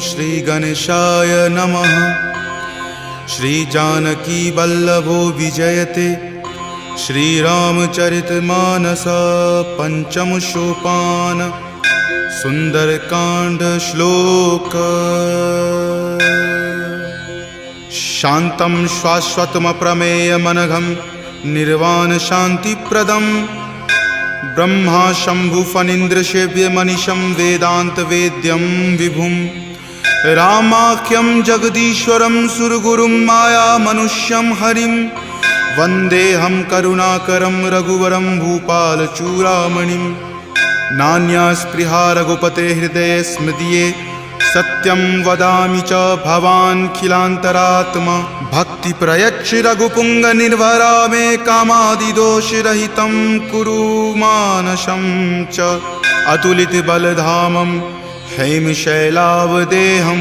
श्री गणेशाय नमः। श्री जानकी वल्लभो विजयते श्रीरामचरितमानस पंचम सोपान सुंदरकांड श्लोक। शांतं शाश्वतमप्रमेयमनघं निर्वाण शांतिप्रदं ब्रह्मा शंभु फणीन्द्रसेव्यमनिशं वेदांत वेद्यं विभुं रामाख्यं जगदीश्वरं सुरगुरुं माया मनुष्यं हरिं वन्देऽहं करुणाकरं रघुवरं भूपालचूडामणिं। नान्या स्पृहा रघुपते हृदये स्मृतिये सत्यं वदामि च भवान् खिलान्तरात्मा। भक्ति प्रयच्छ रघुपुंग निर्भरा मे कामादिदोषरहितं कुरु मानसं च। अतुलित बलधामं हेमशैलावदेहं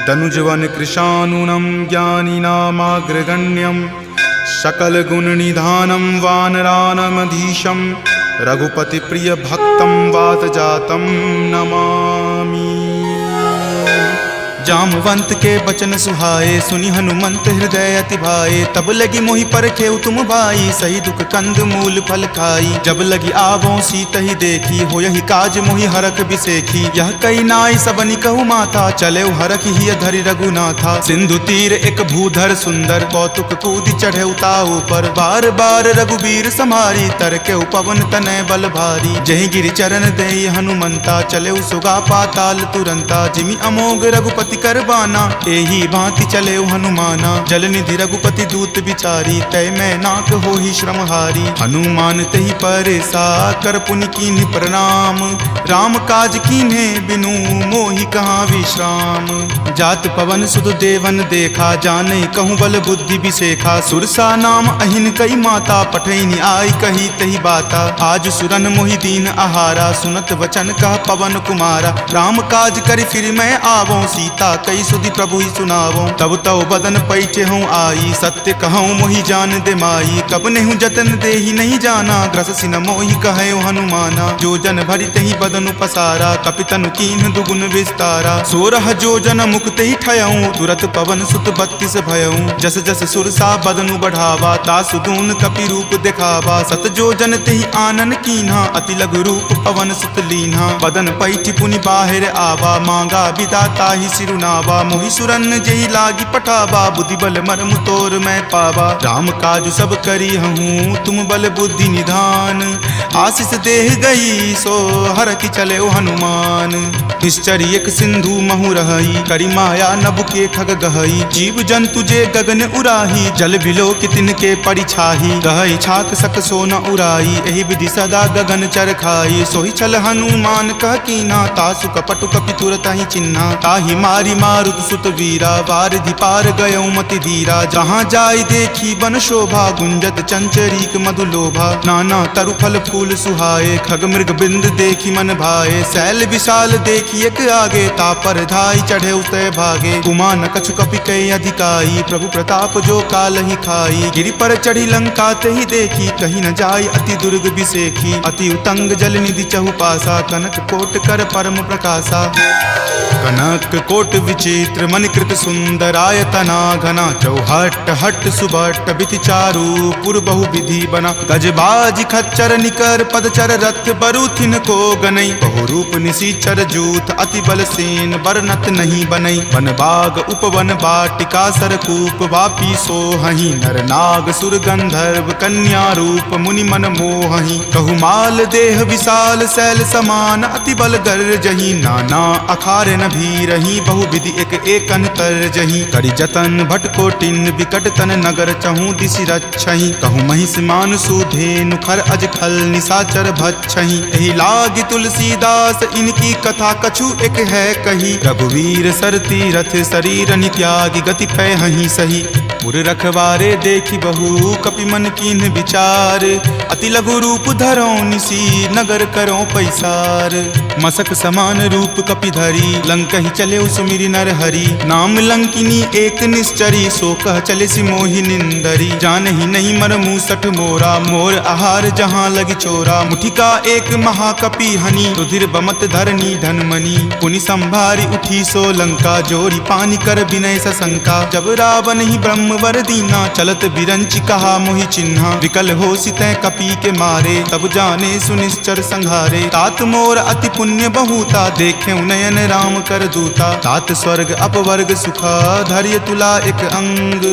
दनुजवन कृशानुनं ज्ञानिनामाग्रगण्यं सकलगुणनिधानं वानरानमधीशं रघुपति प्रिय भक्तं वातजातं नमामि। जामवंत के बचन सुहाए सुनि हनुमंत हृदय अति भाए। तब लगी मोहि परखेउ तुम भाई सही दुख कंद मूल फल खाई। जब लगी आवों सीत ही देखी हो यही काज मोहि हरख बिसेखी। यह कई नाई सबनि कहु माथा चले हरख ही धरि रघुनाथा। सिंधु तीर एक भूधर सुंदर कौतुक कूदि चढ़े उताऊ पर। बार बार रघुबीर समारी तर के पवन तनय बल भारी। जहि गिरि चरण देई हनुमंता चले सुगा पाताल तुरंता। जिमि अमोघ रघुपति करबाना एही भांति चले हनुमाना। जल निधि रघुपति दूत बिचारी तय मैं नाक हो ही श्रमहारी। हनुमान तहि परेसा कर पुनि कीन्ह प्रणाम। राम काज कीन्हे बिनु मोहि कहाँ विश्राम। जात पवन सुत देवन देखा जानई कहूँ बल बुद्धि बिसेखा। सुरसा नाम अहिन कई माता पठैनी आई कही तही बाता। आज सुरन मोहि दीन आहारा सुनत वचन कह पवन कुमारा। राम काज करि फिर मैं आवों सीता कई सुधि प्रभु ही सुनावो। तब तव बदन पैठे हूँ आई सत्य कहूँ मोहि जान दे माई। कब नेहु जतन दे ही नहीं जाना ग्रससि न मोहि कहे हनुमाना। जो जन भरि तहि बदन पसारा कपितनु कीन्ह दुगुन विस्तारा। 16 जो जन मुक्त ही ठयऊँ तुरत पवन सुत 32 भयऊँ। जस जस सुरसा बदनु बढ़ावा तासु दून कपि रूप दिखावा। सत जो जन तेहि आनन कीन्हा अति लघु रूप पवन सुत लीन्हा। बदन पैठि पुनि बाहिर आवा मांगा विदाता ही सिरुनावा। मोहि सुरन जेहि लागी पठावा बुद्धि बल मर्म तोर मैं पावा। राम काज सब करी हूँ तुम बल बुद्धि निधान। आशीष देह गई सो हर की चले हनुमान। निश्चर एक सिंधु महु रही करी माया नभ के खग गहई। जीव जंतु जे गगन उराही जल बिलो कितिन के परिछाही। गहई छाक सक सो न उराई एहि विधि सदा गगन चर खाई। सोहि छल हनुमान कह कीना तासु कपटु कपि तुरत ही चिन्हा। ताहि मारी मारुत सुत वीरा वारिधि पार गयौ मति धीरा। जहाँ जाय देखी बन शोभा गुंजत चंचरीक मधु लोभा। नाना तरु फल फूल सुहाए खग मृग बिंद देखी मन भाए। शैल विशाल देखी एक आगे तापर धाई चढ़े उतय भागे। कुमान कछु कपि कई अधिकाई प्रभु प्रताप जो काल ही खाई। गिरि पर चढ़ी लंका तेहि देखी कहीं न जाय अति दुर्ग बिसेखी। अति उतंग जल निधि चहु पासा कनक कोट कर परम प्रकाशा। कनक कोट विचित्र मणिकृत सुंदरायतना घना। चौहट हट सुबट बिति चारु पुर बहु विधि बना। गजबाज खच्चर निकर पदचर रथ बरुथिन को गनई। बहु रूप निशिचर जूथ अति बल सेन बरनत नहीं बनई। वन बाग उपवन बाटिका सरकूप वापी सोहहि। नर नाग सुर गंधर्व कन्या रूप मुनि मन मोहहि। कहु माल देह विशाल शैल समान अति बल गर्जहि। नाना अखारे न भी रही बहु विधि एक एकन कर जही। करि जतन भट कोटिन विकट तन नगर चहु दिशि रक्षहि। कहु महिष मान सुधेनु खर अज खल निशाचर भक्षहि। एहि लागी तुलसीदास इनकी कथा कछु एक है कही। रघुवीर सर तीरथ शरीर नित्यागी गति पै हहि सही। पुर रखवारे देखी बहु कपि मन कीन्ह विचार। अति लघु रूप धरो निसी नगर करो पैसार। मसक समान रूप कपि धरी लंक ही चले उस सुमिरि नर हरि। नाम लंकिनी एक निश्चरी, सो कह चले सि मोहि निंदरी। जानहि नहीं मर मूसठ मोरा, मोर आहार जहाँ लगी चोरा। मुठिका एक महाकपि हनि, रुधिर बमत धरनी धनमणि। पुनि संभारी उठी सो लंका, जोरी पानी कर विनय सशंका। जब रावण ही ब्रह्म वर दीना, चलत बिरंचि कहा मोहि चिन्हा। विकल हो सितै कपि के मारे, तब जाने सुनिश्चर संघारे। तात मोर अति पुण्य बहुता, देखे नयन राम कर दूता। तात स्वर्ग अपवर्ग सुखा, धैर्य तुला एक अंग।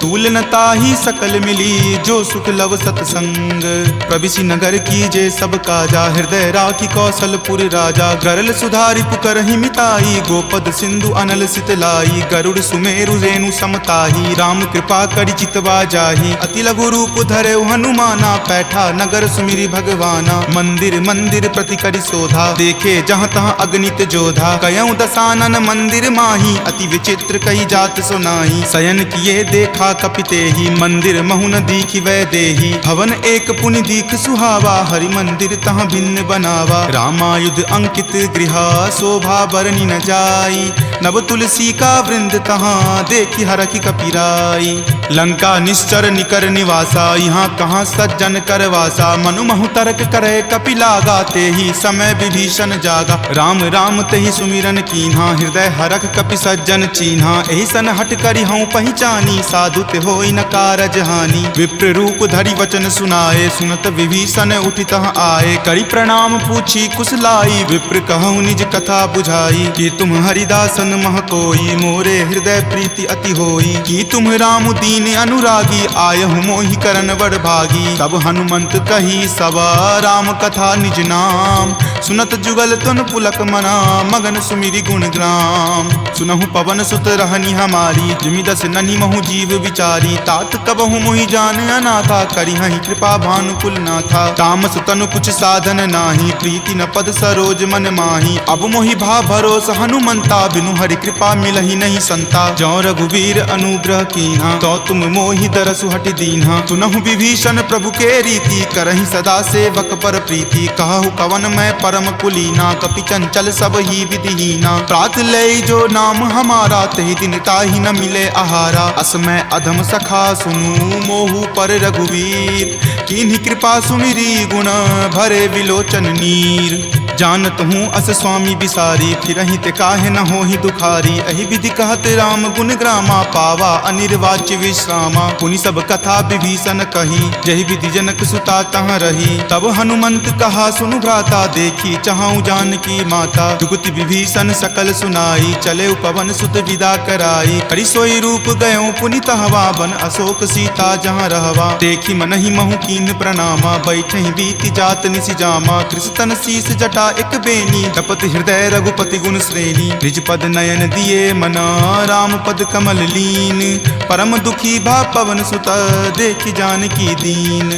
तूल न ताहि सकल मिली, जो सुख लव सतसंग। प्रविशि नगर की जे सब काजा, हृदय राखी कौशलपुर राजा। गरल सुधारि पुकरहि मिताई, गोपद सिंधु अनल सितलाई। गरुड़ सुमेरु रेणु समताही, राम कृपा करि चितवा जाहि। अति लघु रूप धरे हनुमाना, पैठा नगर सुमिरि भगवाना। मंदिर मंदिर प्रति करि शोधा, देखे जहाँ तहाँ अगणित जोधा। कयऊँ दसानन मंदिर माही, अति विचित्र कही जात सुनाही। शयन किए देखा कपितेहि, मंदिर महु न दीखि वै देहि। भवन एक पुनि दीख सुहावा, हरि मंदिर तहाँ भिन्न बनावा। रामायुध अंकित गृहा, शोभा बरनि न जाई। नव तुलसी का वृंद तहाँ, देखि हरखि कपिराई। लंका निश्चर निकर निवासा, यहाँ कहाँ सज्जन कर वासा। मनु महु तर्क करे कपि लागा, तेहि समय विभीषण जागा। राम राम तेहि सुमिरन कीन्हा, हृदय हरख कपि सज्जन चीन्हा। एहि सन हट करि हऊँ पहिचानी, साधु ते होई न कारज हानि। विप्र रूप धरि वचन सुनाए, सुनत विभीषण उठि तहाँ आए। करि प्रणाम पूछी कुशलाई, विप्र कहूँ निज कथा बुझाई। कि तुम हरिदासन मह कोई, मोरे हृदय प्रीति अति होई। कि तुम राम दीन अनुरागी, आयहु मोहि करन बड़ भागी। तब हनुमंत कही सवा, राम कथा निज नाम। सुनत जुगल तुन पुलक मना, मगन सुमिरि गुण ग्राम। सुनहु पवन सुत रहनी हमारी, जिमि दस ननि महु जीव विचारी। तात कबहु मोहि जान अनाथा, करिहहि कृपा भानुकुल नाथा। तामस तनु कुछ साधन नाही, प्रीति न पद सरोज मन माही। अब मोहि भा भरोस हनुमंता, बिनु हरि कृपा मिलहि नहीं संता। जौ रघुवीर अनुग्रह कीन्हा, तो तुम मोहि दरसु हटि दीन्हा। सुनहु विभीषण प्रभु के रीति, करहि सदा सेवक पर प्रीति। कहु कवन मैं परम कुलीना, कपि चंचल सब ही विधिहीना। प्रात लय जो नाम हमारा, तहि दिन ताहि न मिले आहारा। असमय अधम सखा सुनु, मोहु पर रघुवीर। कीन्ही कृपा सुमिरी, गुण भरे विलोचन नीर। जानत हूँ अस स्वामी बिसारी, फिरहि ते काहे न होहि दुखारी। एहि विधि कहत राम गुण ग्रामा, पावा अनिर्वाच्य विश्रामा। पुनि सब कथा विभीषण कही, जहि विधि जनक सुता तहाँ रही। तब हनुमंत कहा सुनु भ्राता, देखी चाहूँ जानकी माता। जुगति विभीषण सकल सुनाई, चले पवन सुत विदा कराई। हरि सोई रूप गयो पुनि तहवा, बन अशोक सीता जहाँ रहवा। देखी मनहि महु कीन प्रणामा, बैठे बीति जात निसि जामा। कृष्ण शीस जटा एक बेनी, तपत हृदय रघुपति गुण श्रेणी। निज पद नयन दिए मना, राम पद कमल लीन। परम दुखी भा पवन सुत, देखि जानकी दीन।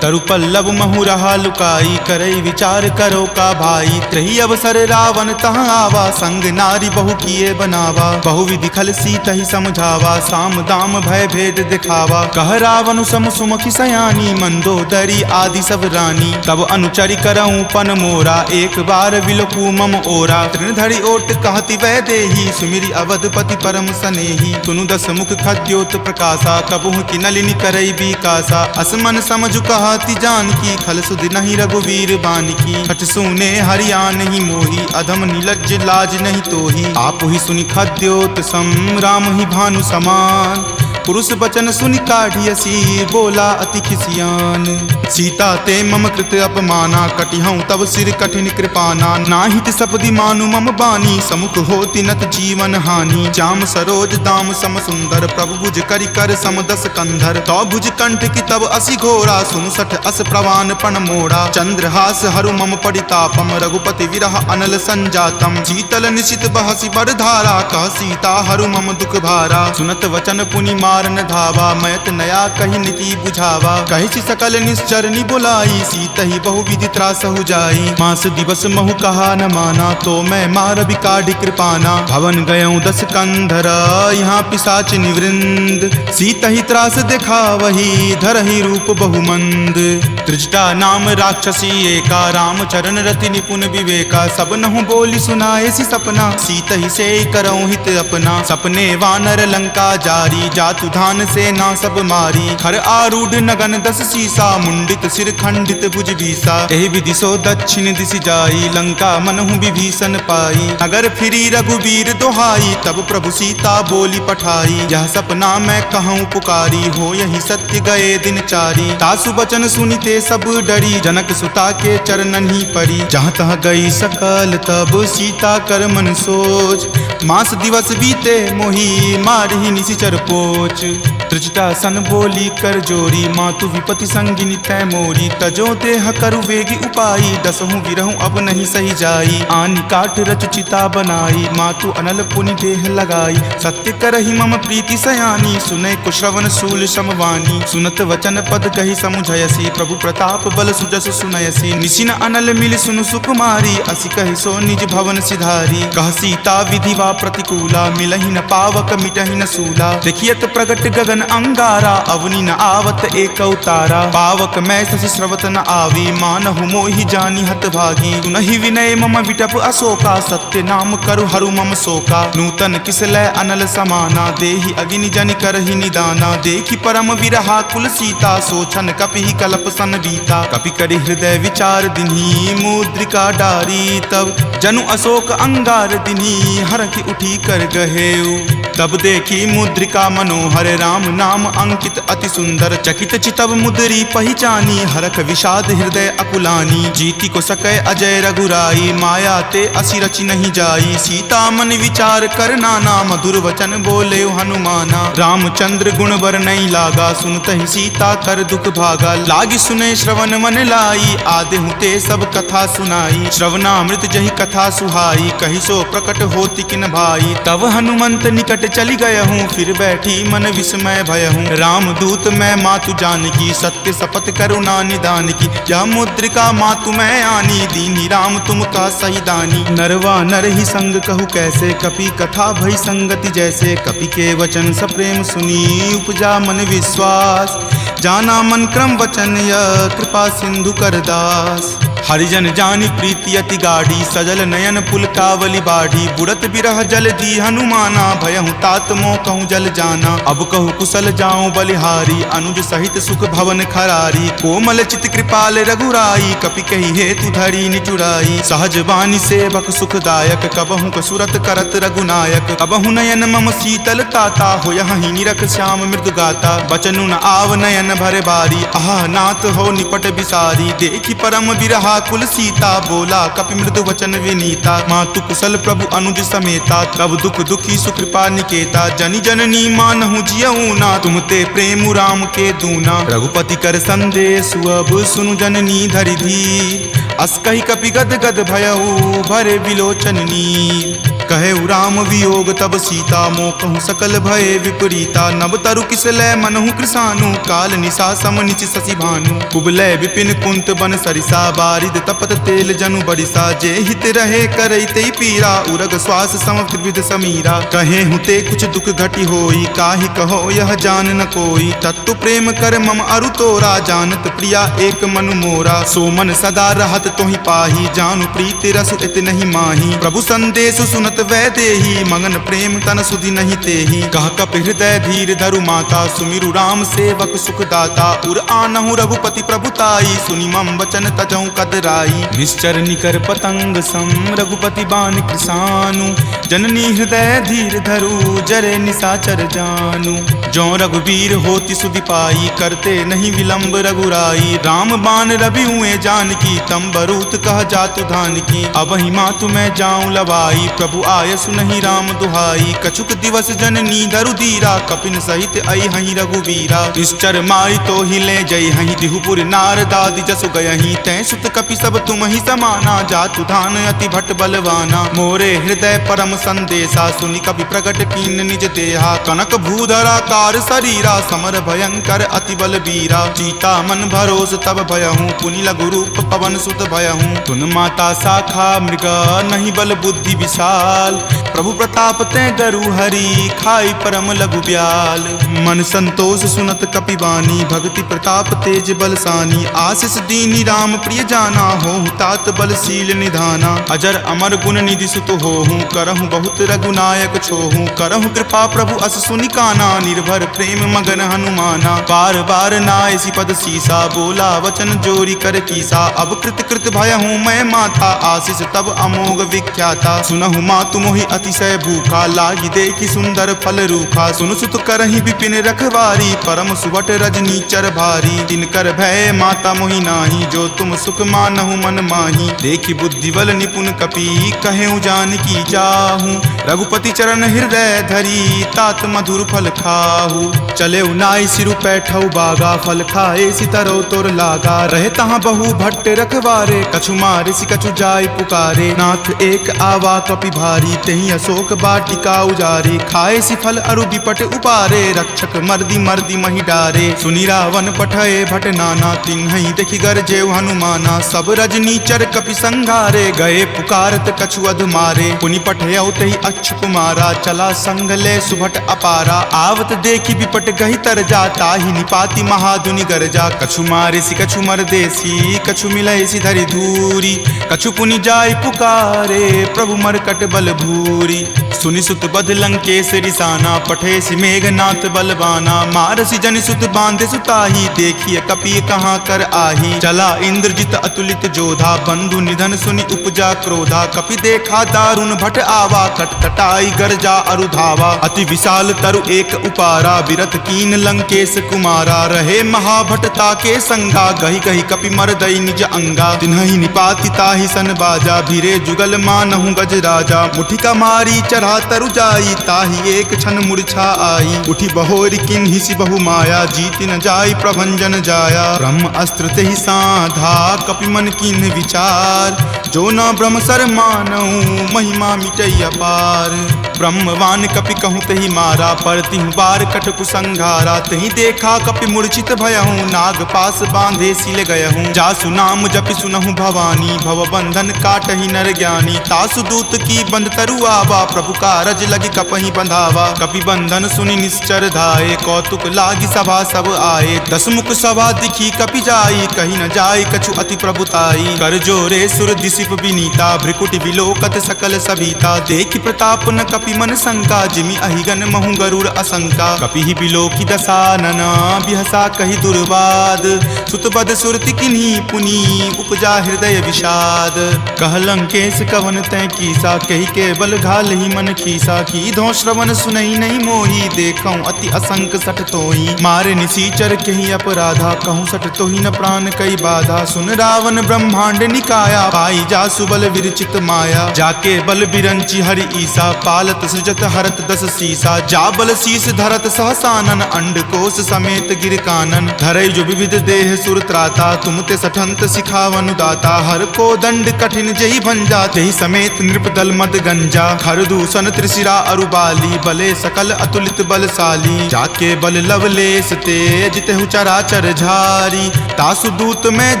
तरु पल्लव महु रहा लुकाई, करई विचार करो का भाई। त्रही अवसर रावण तहाँ आवा, संग नारी बहु किए बनावा। बहु विधि खल सीतहि समझावा, साम दाम भय भेद दिखावा। कह रावण सम सुमुखि सयानी, मंदोदरी आदि सब रानी। तब अनुचरि करऊँ पन मोरा, एक बार विलोकू मम ओरा। तृणधरि ओट कहति वै देही, सुमिरि अवधपति परम सनेही। सुनु दस मुख खद्योत प्रकाशा, कबहुँ की नलिनी करई बिकासा। असमन समझु कहति जानकी, खल सुधि नहीं रघुवीर बानकी। खट सुने हरिया नहीं मोही, अधम निलज्ज लाज नहीं तोही। आप ही सुनि खद्योत सम, राम ही भानु समान। पुरुष बचन सुनि काढ़ियसी, बोला अति खिसियान। सीता ते मम कृत अपमाना, कटिहऊँ तब सिर कठिन कृपाना। नाहित सपदि मानु मम बानी, समुख होति नत जीवन हानि। श्याम सरोज दाम सम सुंदर, प्रभु भुज करि कर सम दस कंधर। तो भुज कंठ की तब असि घोरा, सुनु सठ अस प्रवान पण मोड़ा। चंद्रहास हरु मम परितापम, रघुपति विरह अनल संजातम। शीतल निशित बहसि बड़ धारा, कह सीता हरु मम दुख भारा। सुनत वचन पुनि मारन धावा, मैत नया कही नीति बुझावा। कही सकल निश्चरनी बुलाई, सीत ही बहुविधि त्रास हो जाई। मास दिवस महु कहा न माना, तो मैं मार बिकाढ़ी कृपाना। भवन गयऊँ 10 कंधरा, यहाँ पिशाच निवृंद। सीत ही त्रास देखा वही, धरहि रूप बहुमंद। त्रिजटा नाम राक्षसी एका, राम चरण रति निपुण विवेका। सब नहु बोली सुनाए सी सपना, सीत ही से करऊँ हित अपना। सपने वानर लंका जारी, जातु धान से ना सब मारी। खर आरूढ़ नगन 10 सीसा, मुंडित सिर खंडित भुज बीसा। एहि विधि सो दक्षिण दिशि जाई, लंका मनहु विभीषण पाई। नगर फिरी रघुबीर दोहाई, तब प्रभु सीता बोली पठाई। यह सपना मैं कहूँ पुकारी, हो यही सत्य गए दिन चारी। तासु बचन सुनिते सब डरी, जनक सुता के चरणन ही परी। जहाँ तहाँ गई सकल तब सीता कर मन सोच। मास दिवस बीते मोही, मारहि निशिचर पोच। त्रिजटा सन बोली कर जोरी, मातु विपति संगिनी तै मोरी। तजो देह करु वेगी उपाई, दसहु विरहु अब नहीं सही जाई। आनि काट रच चिता बनाई, मातु अनल पुनि देह लगाई। सत्य करहि मम प्रीति सयानी, सुनै कुश्रवण शूल समवानी। सुनत वचन पद कहि समुझयसी, प्रभु प्रताप बल सुजस सुनयसी। निशिन अनल मिल सुनु सुकुमारी, असि कहि सो निज भवन सिधारी। कह सीता विधि वा प्रतिकूला, मिलहि न पावक मिटहि न सूला। देखियत प्रगट गगन अंगारा, अवनि न आवत एक तारा। पावक मैं शशि स्रवत न आवी, मानहु मोहि जानि हत भागी। सुनहि विनय मम विटप अशोका, सत्य नाम करु हरु मम शोका। नूतन किसलै अनल समाना, देहि अगिनि जनि करहि निदाना। देखि परम विरहा कुल सीता, सोचन कपिहि कलप सन बीता। कपि करि हृदय विचार दिन्ही, मुद्रिका डारी। तब जनु अशोक अंगार दिन्ही, हरखि उठी कर गहेऊ। तब देखी मुद्रिका मनोहर, राम नाम अंकित अति सुंदर। चकित चितव मुद्री पहचानी, हरख विषाद हृदय अकुलानी। जीति को सकै अजय रघुराई, माया ते असि रचि नहीं जाई। सीता मन विचार कर नाना, मधुर वचन बोले हनुमाना। रामचंद्र गुण बर नहीं लागा, सुनतहि सीता कर दुख भागा। लागी सुने श्रवण मन लाई, आदेहु ते सब कथा सुनाई। श्रवणामृत जहि कथा सुहाई, कहि सो प्रकट होति किन भाई। तब हनुमंत निकट चली गयहूँ, फिर बैठी मन विस्मय भयहूँ। राम दूत मैं मातु जानकी, सत्य शपथ करुणा निदान की। यह मुद्रिका मातु मैं आनी, दीनी राम तुम का सही दानी। नरवा नर ही संग कहु कैसे, कपि कथा भई संगति जैसे। कपि के वचन सप्रेम सुनी, उपजा मन विश्वास। जाना मन क्रम वचन यह, कृपा सिंधु कर दास। हरिजन जानि प्रीति अति गाढ़ी, सजल नयन पुलकावली बाढ़ी। बुड़त बिरह जल दी हनुमाना, भयहु तात मोह कहूँ जल जाना। अब कहु कुशल जाऊँ बलिहारी, अनुज सहित सुख भवन खरारी। कोमल चित कृपाल रघुराई, कपि कही हेतु धरी निचुराई। सहज बानी सेवक सुखदायक, कबहु कसुरत करत रघुनायक। कबहु नयन मम शीतल ताता, होयहि निरख श्याम मृदु गाता। बचनु न आव नयन भर बारी, आह नाथ हो निपट बिसारी। देखि परम बिरहा कुल सीता, बोला कपि मृदु वचन विनीता। मातु कुशल प्रभु अनुज समेता, तब दुख दुखी सुकृपा निकेता। जनि जननी मानहु जियऊ ना, तुम ते प्रेम राम के दूना। रघुपति कर संदेश अब सुनु जननी धरि धीर। अस कहि कपि गद गद भयऊ, भरे विलोचन नीर। कहे राम वियोग तब सीता, मोह कहूँ सकल भय विपरीता। नब तरु किसलै मनहु कृसानु, काल निशा सम निचि शशि भानु। कुबलय विपिन कुंत बन सरिसा, बारिद तपत तेल जनु बरिसा। जे हित रहे करैते पीरा, उरग श्वास सम त्रिविध समीरा। कहे हुते कुछ दुख घटी होई, काहि कहो यह जान न कोई। तत्व प्रेम कर मम अरु तोरा, जानत प्रिया एक मनु मोरा। सो मन सदा रहत तोहि पाही, जानु प्रीति रसु इत नहीं माही। प्रभु संदेश सुनत वै देही, मगन प्रेम तन सुधि नहीं तेही। कह कपि हृदय धीर धरु माता, सुमिरु राम सेवक सुख दाता। उर आनहु रघुपति प्रभुताई, सुनि मम वचन तजहु कदराई। निश्चर निकर पतंग सम, रघुपति बान कृसानु। जननी हृदय धीर धरु, जरे निशाचर जानु। जो रघुवीर होति सुधि पाई, करते नहीं विलंब रघुराई। राम बान रवि हुए जानकी, तम बरूत कह जातु धान की। अब ही मातु मैं जाऊं लवाई, प्रभु आय सुनहि राम दुहाई। कछुक दिवस जननी धरु धीरा, कपिन सहित आई हहीं रघुवीरा। निश्चर मारी तो हिले जय हहीं, दिहुपुर नारदादि जसु गयहीं। तै सुत कपि सब तुम ही समाना, जातु धान अति भट बलवाना। मोरे हृदय परम संदेशा सुनि कपि प्रकट कीन निज देहा कनक भूधराकार शरीरा समर भयंकर अति बल बीरा सीता मन भरोस तब भयहूँ पुनि लघु रूप पवन सुत भयहूँ तुन माता शाखा मृगा नहीं बल बुद्धि विशाल प्रभु प्रताप ते गरु हरि खाई परम लघु ब्याल मन संतोष सुनत कपिवानी भक्ति प्रताप तेज बलसानी आशीष दीनी राम प्रिय जाना हो तात बलशील निधाना अजर अमर गुण निधि सुत होहूँ करहूँ बहुत रघुनायक छोहूँ करहूँ कृपा प्रभु अस सुनि काना निर्भर प्रेम मगन हनुमाना बार बार नायसी पद सीसा बोला वचन जोरी कर कीसा अब कृत कृत भयहूँ मैं माता आशीष तब अमोघ विख्याता सुनहु मातु मोहि अतिशय भूखा लागी देखी सुंदर फल रूखा सुन सुत करहि विपिन रखवारी परम सुबट रजनी चर भारी तिनकर भय माता मोहि नाही जो तुम सुख मानहु मन माही देखी बुद्धि बल निपुण कपि कहेउ जानकी जाहू रघुपति चरण हृदय धरी तात मधुर फल खाहू चले नाई सिरु पैठौ बागा फल खाए सितरो तोर लागा रहे तहाँ बहु भट्ट रखवारे कछु मारे सि कछु जाय पुकारे नाथ एक आवा कपि भारी तही अशोक बाटिका उजारे खाए सि फल अरु विपट उपारे रक्षक मर्दी मर्दी मही डारे सुनि रावण पठये भट नाना तिन्हि देखि गरजेउ हनुमाना सब रजनी चर कपि संघारे गए पुकारत कछु अध मारे पुनि पठयउ तहि अच्छ कुमारा चला संग ले सुभट अपारा आवत देखि विपट गहि तर जाता ही निपाति महाधुनि गरजा कछु मारे सि कछु मरदेसी कछु मिलय सि धरि धूरी कछु पुनि जाय पुकारे प्रभु मरकट बल भूरी सुनि सुत बध लंकेश रिसाना पठे सि मेघनाथ बलवाना मारसि जनि सुत बांधे सुताही देखिए कपि कहाँ कर आही चला इंद्रजित अतुलित जोधा बंधु निधन सुनि उपजा क्रोधा कपि देखा दारुण भट आवा कटकटाई गरजा अरु धावा अति विशाल तरु एक उपारा विरत कीन लंकेश कुमारा रहे महाभटता के संगा गही गही कपि मरदई निज अंगा तिन्हि निपाति ताहि सन बाजा भिरे जुगल मानहु गज राजा मुठिका मारी चढ़ा तरु जाई ताहि एक क्षण मूर्छा आई उठी बहोरी किन्हि सि बहु माया जीति न जाई प्रभंजन जाया ब्रह्म अस्त्र तेहि साधा कपि मन किन्हि विचार जो न ब्रह्म सर मानहु महिमा मिटई अपार ब्रह्मवान कपि कहूँ तहि मारा परतिहु बार कटकु संघारा तहि देखा कपि मूर्छित भयहूँ नाग पास बांधे सिल गयहूँ जासु नाम जपि सुनहु भवानी भव बंधन काटहि नर ज्ञानी तासु दूत की बंध तरु आवा प्रभु कारज लगी कपहि बंधावा कपि बंधन सुनि निश्चर धाये कौतुक लागी सभा सब आए दस मुख सभा दिखी कपि जाई कहीं न जाई कछु अति प्रभुताई कर जोरे सुर दिसिप विनीता भ्रिकुटि विलोकत सकल सभीता देखि प्रताप न कपि मन शंका जिमि अहिगन महु गरुड़ असंका कपि ही बिलोकी दसानन बिहसा कहि दुर्वाद सुतबद सुरति किन्ही पुनि उपजा हृदय विषाद कह लंकेश कवन तै कीसा कहि के बल घाल ही मन खीसा की धो श्रवण सुनई नहीं मोही देखऊं अति असंक सठ तोही मारे निसीचर कहीं अपराधा कहूँ सठ तोही न प्राण कई बाधा सुन रावण ब्रह्मांड निकाया पाई जा सुबल विरचित माया जाके बल बिरंची हरि ईसा पालत सृजत हरत दस सीसा जा बल शीस धरत सहसानन अंड कोश समेत गिर कानन धरई जो विविध देह सुर त्राता तुम ते सठंत सिखावनु दाता हर को दंड कठिन जही भंजा जही समेत नृपदल मद गंजा खर दूषण त्रिशिरा अरुबाली बले सकल अतुलित बलशाली जाके बल लवलेश तेज तेहु चराचर झारी तासु दूत में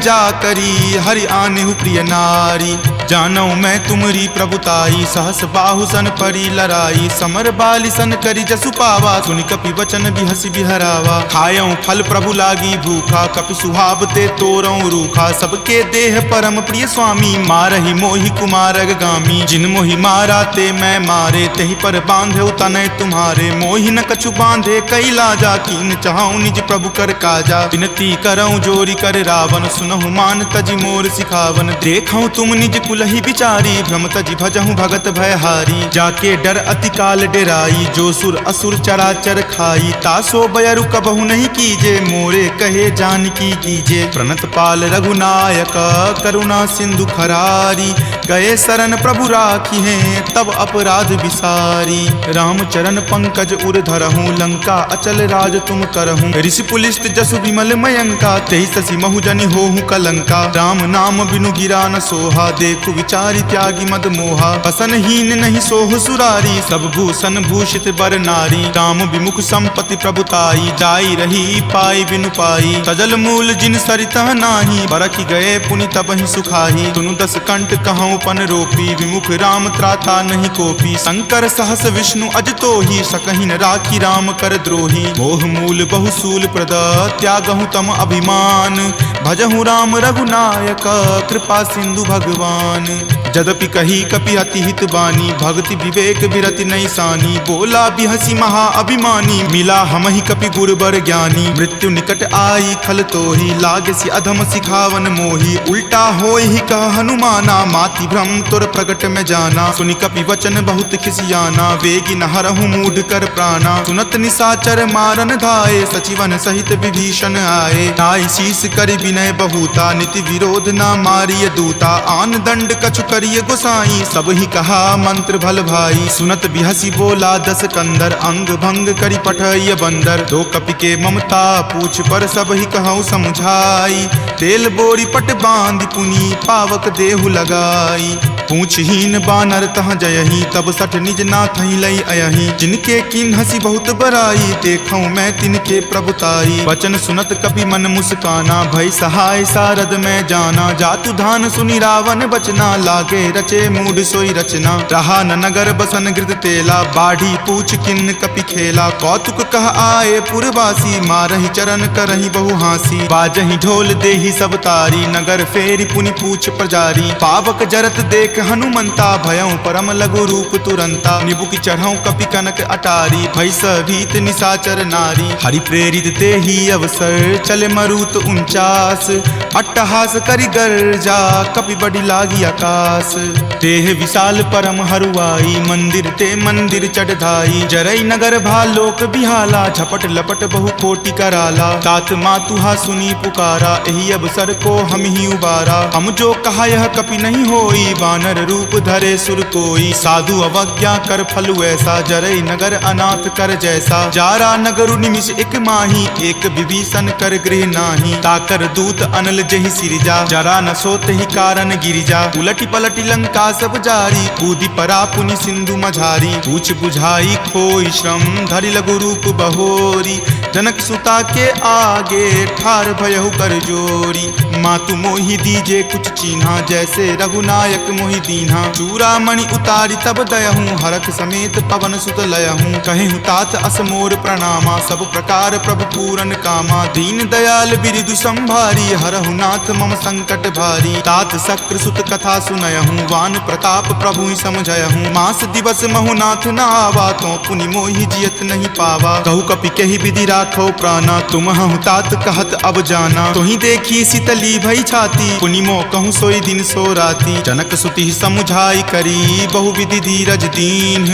जा करी हरि आनेहु प्रिय नारी जानो मैं तुमरी प्रभुताई सहस बाहु सन परी लराई समर बाली सन करी जसु पावा सुनि कपि वचन बिहसि बिहरावा खायऊं फल प्रभु लागी भूखा कपि सुहाव ते तोरऊं रूखा सबके देह परम प्रिय स्वामी मारहि मोहि कुमारग गामी जिन मोहि मारा ते मैं मारे तही पर बांधे तनय तुम्हारे मोहि न कछु बांधे कई लाजा कीन चाहूं निज प्रभु कर काजा विनती करऊं जोरी कर रावण सुनहु मान तजि मोर सिखावन देखऊं तुम निज कुलहि बिचारी भ्रम तजि भजहूं भगत भयहारी जाके डर अति काल डेराई, जो सुर असुर चराचर खाई, तासो बयरु कबहु नहीं कीजे, मोरे कहे जानकी कीजे। प्रणत पाल रघुनायक करुणा सिंधु खरारी, गए शरण प्रभु राखी हैं तब अपराध विसारी। राम चरण पंकज उर धरहूँ, लंका अचल राज तुम करहूँ। ऋषि पुलिस्त जसु विमल मयंका, तेहि ससी महु जनि होहु कलंका। राम नाम बिनु गिरा न सोहा, देखु विचारी त्यागी मद मोहा। बसनहीन नहीं सोह सुरारी, सब भूषण भूषित बर नारी। राम विमुख संपत्ति प्रभुताई, जाई रही पाई बिनु पाई। सजल मूल जिन सरिता नाही, बरखि गए पुनि तबहि सुखाही। सुनु दस कंठ कहूँ पन रोपी, विमुख राम त्राता नहीं कोपी। शंकर सहस विष्णु अज तोहि, सकहि न राखी राम कर द्रोही। मोह मूल बहुसूल प्रद, त्यागहु तम अभिमान। भजहु राम रघुनायक, कृपा सिंधु भगवान। जदपि कही कपि अति हित बानी, भक्ति विवेक विरति नहीं सानी। बोला बिहसी महा अभिमानी, मिला हमहि कपि गुरबर ज्ञानी। मृत्यु निकट आई खल तोहि, लागसी अधम सिखावन मोहि। उल्टा होय ही कह हनुमाना, माति भ्रम तुर प्रगट में जाना। सुनि कपि वचन बहुत खिसियाना, वेगी न हरहु मूढ़ कर प्राणा। सुनत निसाचर मारन धाये, सचिवन सहित विभीषण आए। नाई शीस करि विनय बहुता, नीति विरोध ना मारिय दूता। आन दंड कछु करिय गोसाई, सब ही कहा मंत्र भल भाई। सुनत बिहसी बोला दस कंदर, अंग भंग करि पठय बंदर। दो कपि के ममता पूछ पर, सब ही कहूँ समझाई। तेल बोरी पट बांध पुनी, पावक देहु लगाई। पूछहीन बानर तह जयही, तब सठ निज नाथ ही लई अयही। जिनके किन हसी बहुत बराई, देखूं मैं तिनके प्रभुताई। वचन सुनत कपि मन मुस्काना, भय सहाय सारद में जाना। जातु धान सुनि रावण बचना, लागे रचे मूढ़ सोई रचना। रहा न नगर बसन गृत तेला, बाढ़ी पूछ किन कपि खेला। कौतुक कह आए पुरवासी, मारहि चरण करहि बहु हासी। बाजहि ढोल देहि सब तारी, नगर फेरी पुनि पूछ प्रजारी। पावक जरत देख हनुमंता, भयं परम लघु रूप तुरंता। निबुक चढ़ऊ कपि कनक अटारी, भय भीत निसाचर नारी। हरि प्रेरित ते ही अवसर, चले मरुत 49। अट्टहास करि गर्जा, कपि बड़ी लागी आकाश। देह विशाल परम हरुआई, मंदिर ते मंदिर चढ़ाई। जरई नगर भालोक बिहाला, झपट लपट बहु कोटि कराला। तात मातुहा सुनी पुकारा, एहि अवसर को हम ही उबारा। हम जो कहा यह कपि नहीं होई, वानर रूप धरे सुर कोई। साधु अवज्ञा कर फलु ऐसा, जरई नगर अनाथ कर जैसा। जारा नगरु निमिष एक माही, एक विभीषण कर गृह नाही। ताकर दूत अनल जहि सिरजा, जरा न सोते ही कारण गिरिजा। उलटी पलटी लंका सब जारी, कूदी परा पुनि सिंधु मझारी। पूछ बुझाई खोई श्रम, धरि लघु रूप बहोरी। जनक सुता के आगे, ठार भयहु कर जोरी। मातु मोहि दीजे कुछ चीन्हा, जैसे रघुनायक मोहि दीन्हा। चूड़ामणि उतारी तब दयहूँ, हरख समेत पवन सुत लयहूँ। कहेहु तात असमोर प्रणामा, सब प्रकार प्रभु पूरन कामा। दीन दयाल बिरिदु संभारी, हरहु नाथ मम संकट भारी। तात शक्र सुत कथा सुनयहूँ, वान प्रताप प्रभु ही समझयहूँ। मास दिवस महु नाथ न आवा, तो पुनि मोहि जियत नहीं पावा। कहु कपि कहि विधि राखो प्राणा, तुम हूँ तात कहत अब जाना। तुहि देखी शीतली भई छाती, पुनि मो कहूँ सोई दिन सो राती। जनक सुति समुझाई करी, बहु विधि धीरज दीन।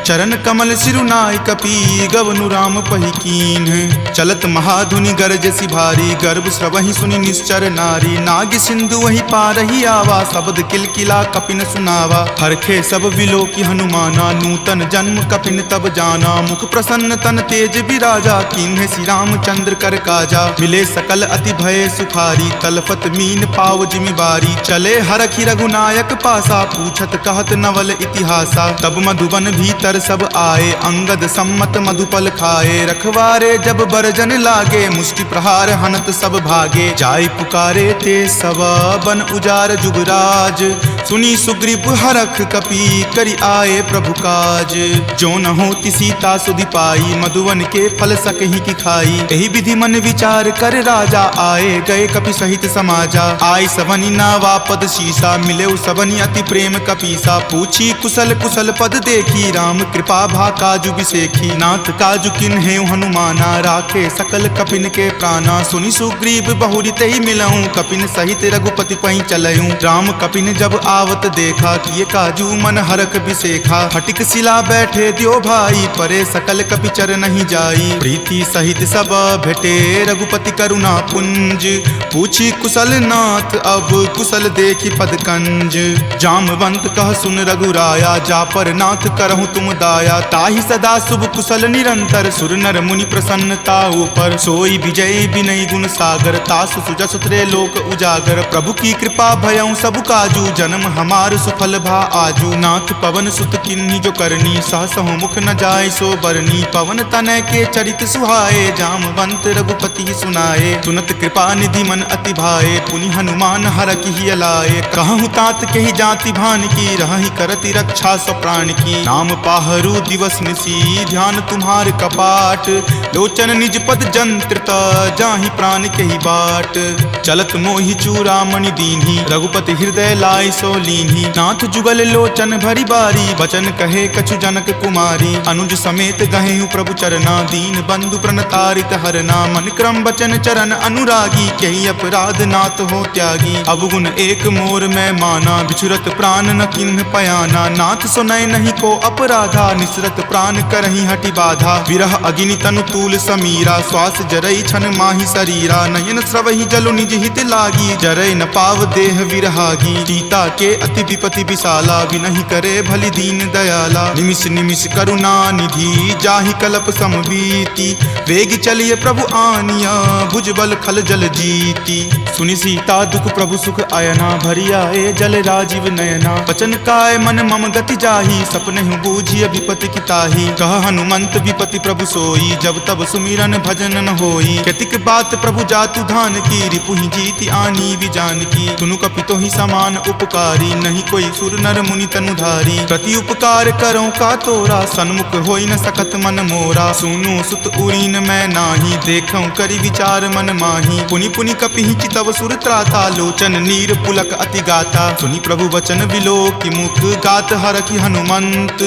चरण कमल सिरुनाय कपि, गवनु राम पहि कीन। चलत महाधुनि गरजसि भारी, गर्भ स्रवहि सुनि निश्चर नारी। नाग सिंधु वही पारहि आवा, शब्द किलकिला कपिन सुनावा। हरखे सब विलोकि हनुमाना, नूतन जन्म कपिन तब जाना। मुख प्रसन्न तन तेज विराजा, कीन्हे श्री रामचंद्र कर काजा। मिले सकल अति भय सुखारी, तलफत मीन पाव जिमि बारी। चले हरखि रघुनायक पासा, पूछत कहत नवल इतिहासा। तब मधुबन भीतर सब आए, अंगद सम्मत मधुपल खाए। रखवारे जब बरजन लागे, मुष्टि प्रहार हनत सब भागे। जाय पुकारे ते सब, बन उजार जुगराज। सुनी सुग्रीव हरख कपि, करि आए प्रभु काज। जो न होति सीता सुधि पाई, मधुवन के फल सकहि की खाई। यही विधि मन विचार कर राजा, आए गए कपि सहित समाजा। आई सबनी नावा पद शीसा, मिले सबनी अति प्रेम कपीसा। पूछी कुशल कुशल पद देखी, राम कृपा भा काजु बिसेखी। नाथ काजु किन्हे हनुमाना, राखे सकल कपिन के प्राणा। सुनि सुग्रीव बहुरी तहि मिलऊं, कपिन सहित रघुपति पहि चलऊं। राम कपिन जब आवत देखा, किए काजू मन हरक बिसेखा। फटिक शिला बैठे द्यो भाई, परे सकल कपिचर नहीं जाई। प्रीति सहित सब भेटे, रघुपति करुणा पुंज। पूछी कुशल नाथ, अब कुशल देखी पद कंज। जामवंत कह सुन रघुराया, जा पर नाथ करहु तुम दाया। ताहि सदा शुभ कुशल निरंतर, सुर नर मुनि प्रसन्नता ऊपर। सोई विजय विनय गुण सागर, तासु सुजस त्रय लोक उजागर। प्रभु की कृपा भयउ सब काजू, जन्म हमार सुफल भा आजू। नाथ पवन सुत किन्ही जो करनी, सहसहु मुख न जाय सो बरनी। पवन तनय के चरित सुहाए, जामवंत रघुपति सुनाए। सुनत कृपा निधि मन अति भाए, पुनि हनुमान हरखि हिय लाए। कहूँ तात के ही जाति भान की, रहहि करति रक्षा स्व प्राण की। नाम पाहरू दिवस निसी, ध्यान तुम्हार कपाट। लोचन निज पद जंत्रित, जाहि प्राण के ही बाट। चलत मोहि चूड़ामणि दीन्ही, रघुपति हृदय लाय सो लीन्ही। नाथ जुगल लोचन भरी बारी, बचन कहे कछु जनक कुमारी। अनुज समेत गहेहु प्रभु चरना, दीन बंधु प्रणतारित हरना। मन क्रम बचन चरण अनुरागी, कही अपराध नाथ हो त्यागी। अवगुण एक मोर में माना, बिछुरत प्राण न किन्ह पयाना। नाथ सुनय नहीं को अपराधा, निसरत प्राण करहि हटि बाधा। विरह अग्नि तनु तूल समीरा, श्वास जरई छन माहि शरीरा। नयन स्रवहि जलु निज हित लागी, जरय न पाव देह विरहागी। सीता के अति विपति विशाला, विनहि करे भली दीन दयाला। निमिष निमिष करुणा निधि, जाहि कलप समबीति। वेग चलिए प्रभु आनिया, भुजबल खल जल जीती। सुनि सीता दुख प्रभु सुख अयना, भरी आए जल राजीव नयना। बचन काय मन मम गति जाही, सपनेहु बूझिय विपति की ताही। कह हनुमंत विपति प्रभु सोई, जब तब सुमिरन भजन न होई। केतिक बात प्रभु जातु धान की, रिपुहि जीति आनी विजान की। तुनु कपितो ही समान उपकारी, नहीं कोई सुर नर मुनि तनुधारी। प्रति उपकार करो का तोरा, सन्मुख होई न सकत मन मोरा। सुनु सुत उरीन मैं नाही, देखऊं करि विचार मन माही। पुनि पुनि कपिहि चितव सुर त्राता, लोचन नीर पुलक अति गाता। सुनि प्रभु वचन विलोकि मुख, गात हरखि हनुमंत।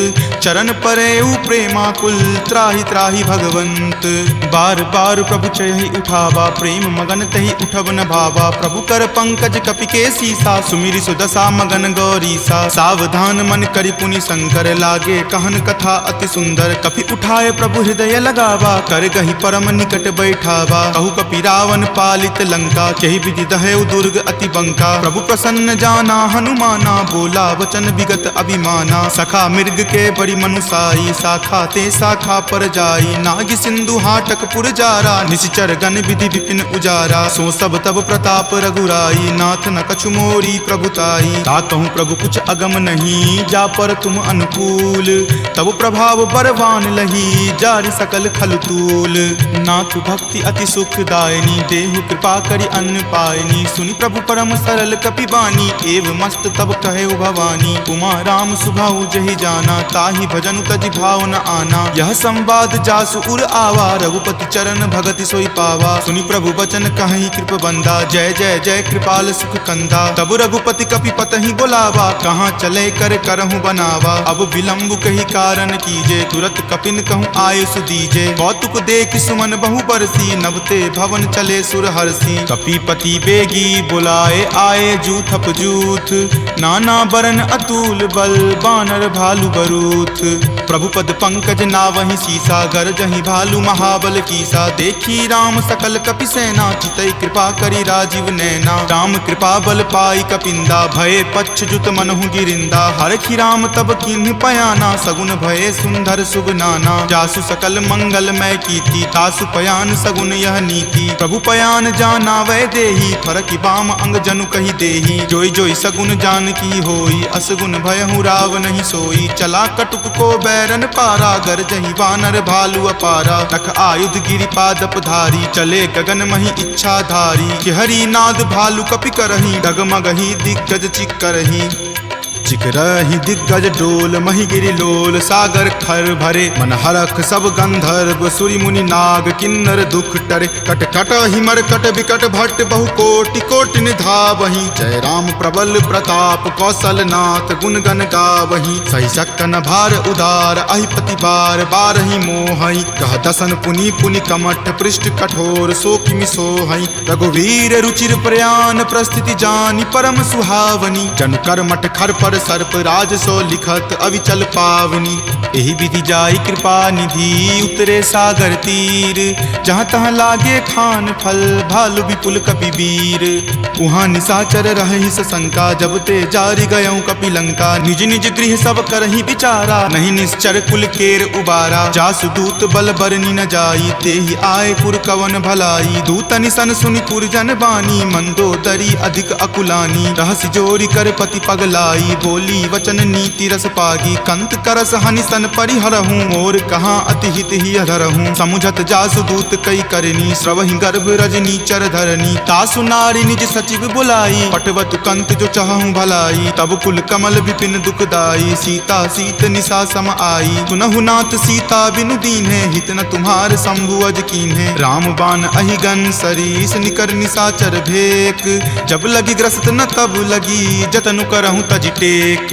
चरण परेउ प्रेमाकुल, त्राहि त्राहि भगवंत। बार बार प्रभु चयहि उठावा, प्रेम मगन तहि उठब न भावा। प्रभु कर पंकज कपि के सीसा, सुमिरि सुदशा मगन गौरीसा। सावधान मन करि पुनि शंकर, लागे कहन कथा अति सुंदर। कपि उठाए प्रभु हृदय लगावा, कर गहि परम निकट बैठावा। कहु कपि रावण पालित लंका, केहि विधि दहेउ दुर्ग अति बंका। प्रभु प्रसन्न जाना हनुमाना, बोला वचन विगत अभिमाना। सखा मृग के बड़ी मनुसाई, शाखा ते शाखा पर जाई। नाग सिंधु हाटक पुर जारा, निशिचर गण विधि विपिन उजारा। सो सब तब प्रताप रघुराई, नाथ न कछु मोरी प्रभुताई। ताकहु प्रभु कुछ अगम नहीं, जा पर तुम अनुकूल। तब प्रभाव बरवान लही, जारि सकल खल तूल। नाथ भक्ति अति सुखदायनी, देहु कृपा करि अन्न पायनी। सुनि प्रभु परम सरल कपि बानी, एव मस्त तब कहे भवानी। उमा राम सुभाउ जहि जाना, ताहि भजनु तजि भाव न आना। यह संवाद जासु उर आवा, रघुपति चरण भगति सोई पावा। सुनि प्रभु बचन कहि कृप बंदा, जय जय जय कृपाल सुख कंदा। तब रघुपति कपि पतहि बोलावा, कहाँ चले कर करहु बनावा। अब विलंब कही कारण कीजे, तुरत कपिन कहूँ आयुष दीजे। कौतुक देख सुमन बहु बरसी, नभते भवन चले सुर हरसी। कपिपति बेगी बुलाए, आए जूथप जूथ। नाना बरन अतुल बल, बानर भालु बरूथ। प्रभु पद पंकज नावहि सीसा, गरजहि भालु महाबल कीसा। देखी राम सकल कपि सेना, चितई कृपा करि राजीव नैना। राम कृपा बल पाई कपिंदा, भये पच्छ जुत मनहु गिरिंदा। हरखि राम तब किन्ह पयाना, सगुन भये सुंदर शुभ नाना। जासु सकल मंगल मय कीर्ति, तासु पयान सगुन यह नीति। प्रभु पयान जाना वै देही, फरकि बाम अंग जनु कहि देही। जोई जोई सगुन जान की होई, असगुन भयहु राव नहीं सोई। चला कटुक को बैरन पारा, गरजहि वानर भालु अपारा। तख आयुध गिरि पादप धारी, चले गगन महि इच्छा धारी। कि हरि नाद भालु कपि करहि, डगमगहि दिग्गज चिक्करहि। ऋषिक रही दिग्गज डोल, मही गिरि लोल सागर खर भरे। मन हरख सब गंधर्व सूरि मुनि नाग, किन्नर दुख टरे। कट कट हिमर कट विकट भट्ट बहु कोटि कोटि निधावहीं। जय राम प्रबल प्रताप कौशल नाथ, गुण गण गावहीं। सही सकन भार उदार, अहिपति बार बारहि मोहई। कह दसन पुनि पुनि कमठ, पृष्ठ कठोर सो किमि सोहई। रघुवीर रुचिर प्रयाण, प्रस्थिति जानि परम सुहावनी। जनु कर्मठ खर पर सर्प, राज सो लिखत अविचल पावनी। एहि विधि जाई कृपा निधि, उतरे सागर तीर। जहाँ तहाँ लागे खान फल, भालु विपुल कपिवीर। उहाँ निशाचर रहहि सशंका, जब ते जारि गयऊँ कपिलंका। निज निज गृह सब करहि विचारा, नहीं निश्चर कुल केर उबारा। जासु दूत बल बरनि न जाई, तेहि आए पुर कवन भलाई। दूत निसन सुनि पुरजन बानी, मंदोदरी अधिक अकुलानी। रहसि जोरी कर पति पगलाई, बोली वचन नीति रस पागी। कंत करस हनि सन परिहरहूँ, मोर कहाँ अति हित ही अधरहूँ। समुझत जासु दूत कई करनी, श्रवहि गर्भ रजनी चर धरनी। तासु नारी निज सचिव बुलाई, पटवतु कंत जो चाहूँ भलाई। तब कुल कमल विपिन दुखदाई, सीता सीत निशा सम आई। सुनहु नाथ सीता बिनु दीन्हे, हित न तुम्हार शंभु अज कीन्हे। राम बाण अहिगन सरीस, निकर निशाचर भेक। जब लगी ग्रस्त न तब लगी, जतनु करहूँ तज टेक।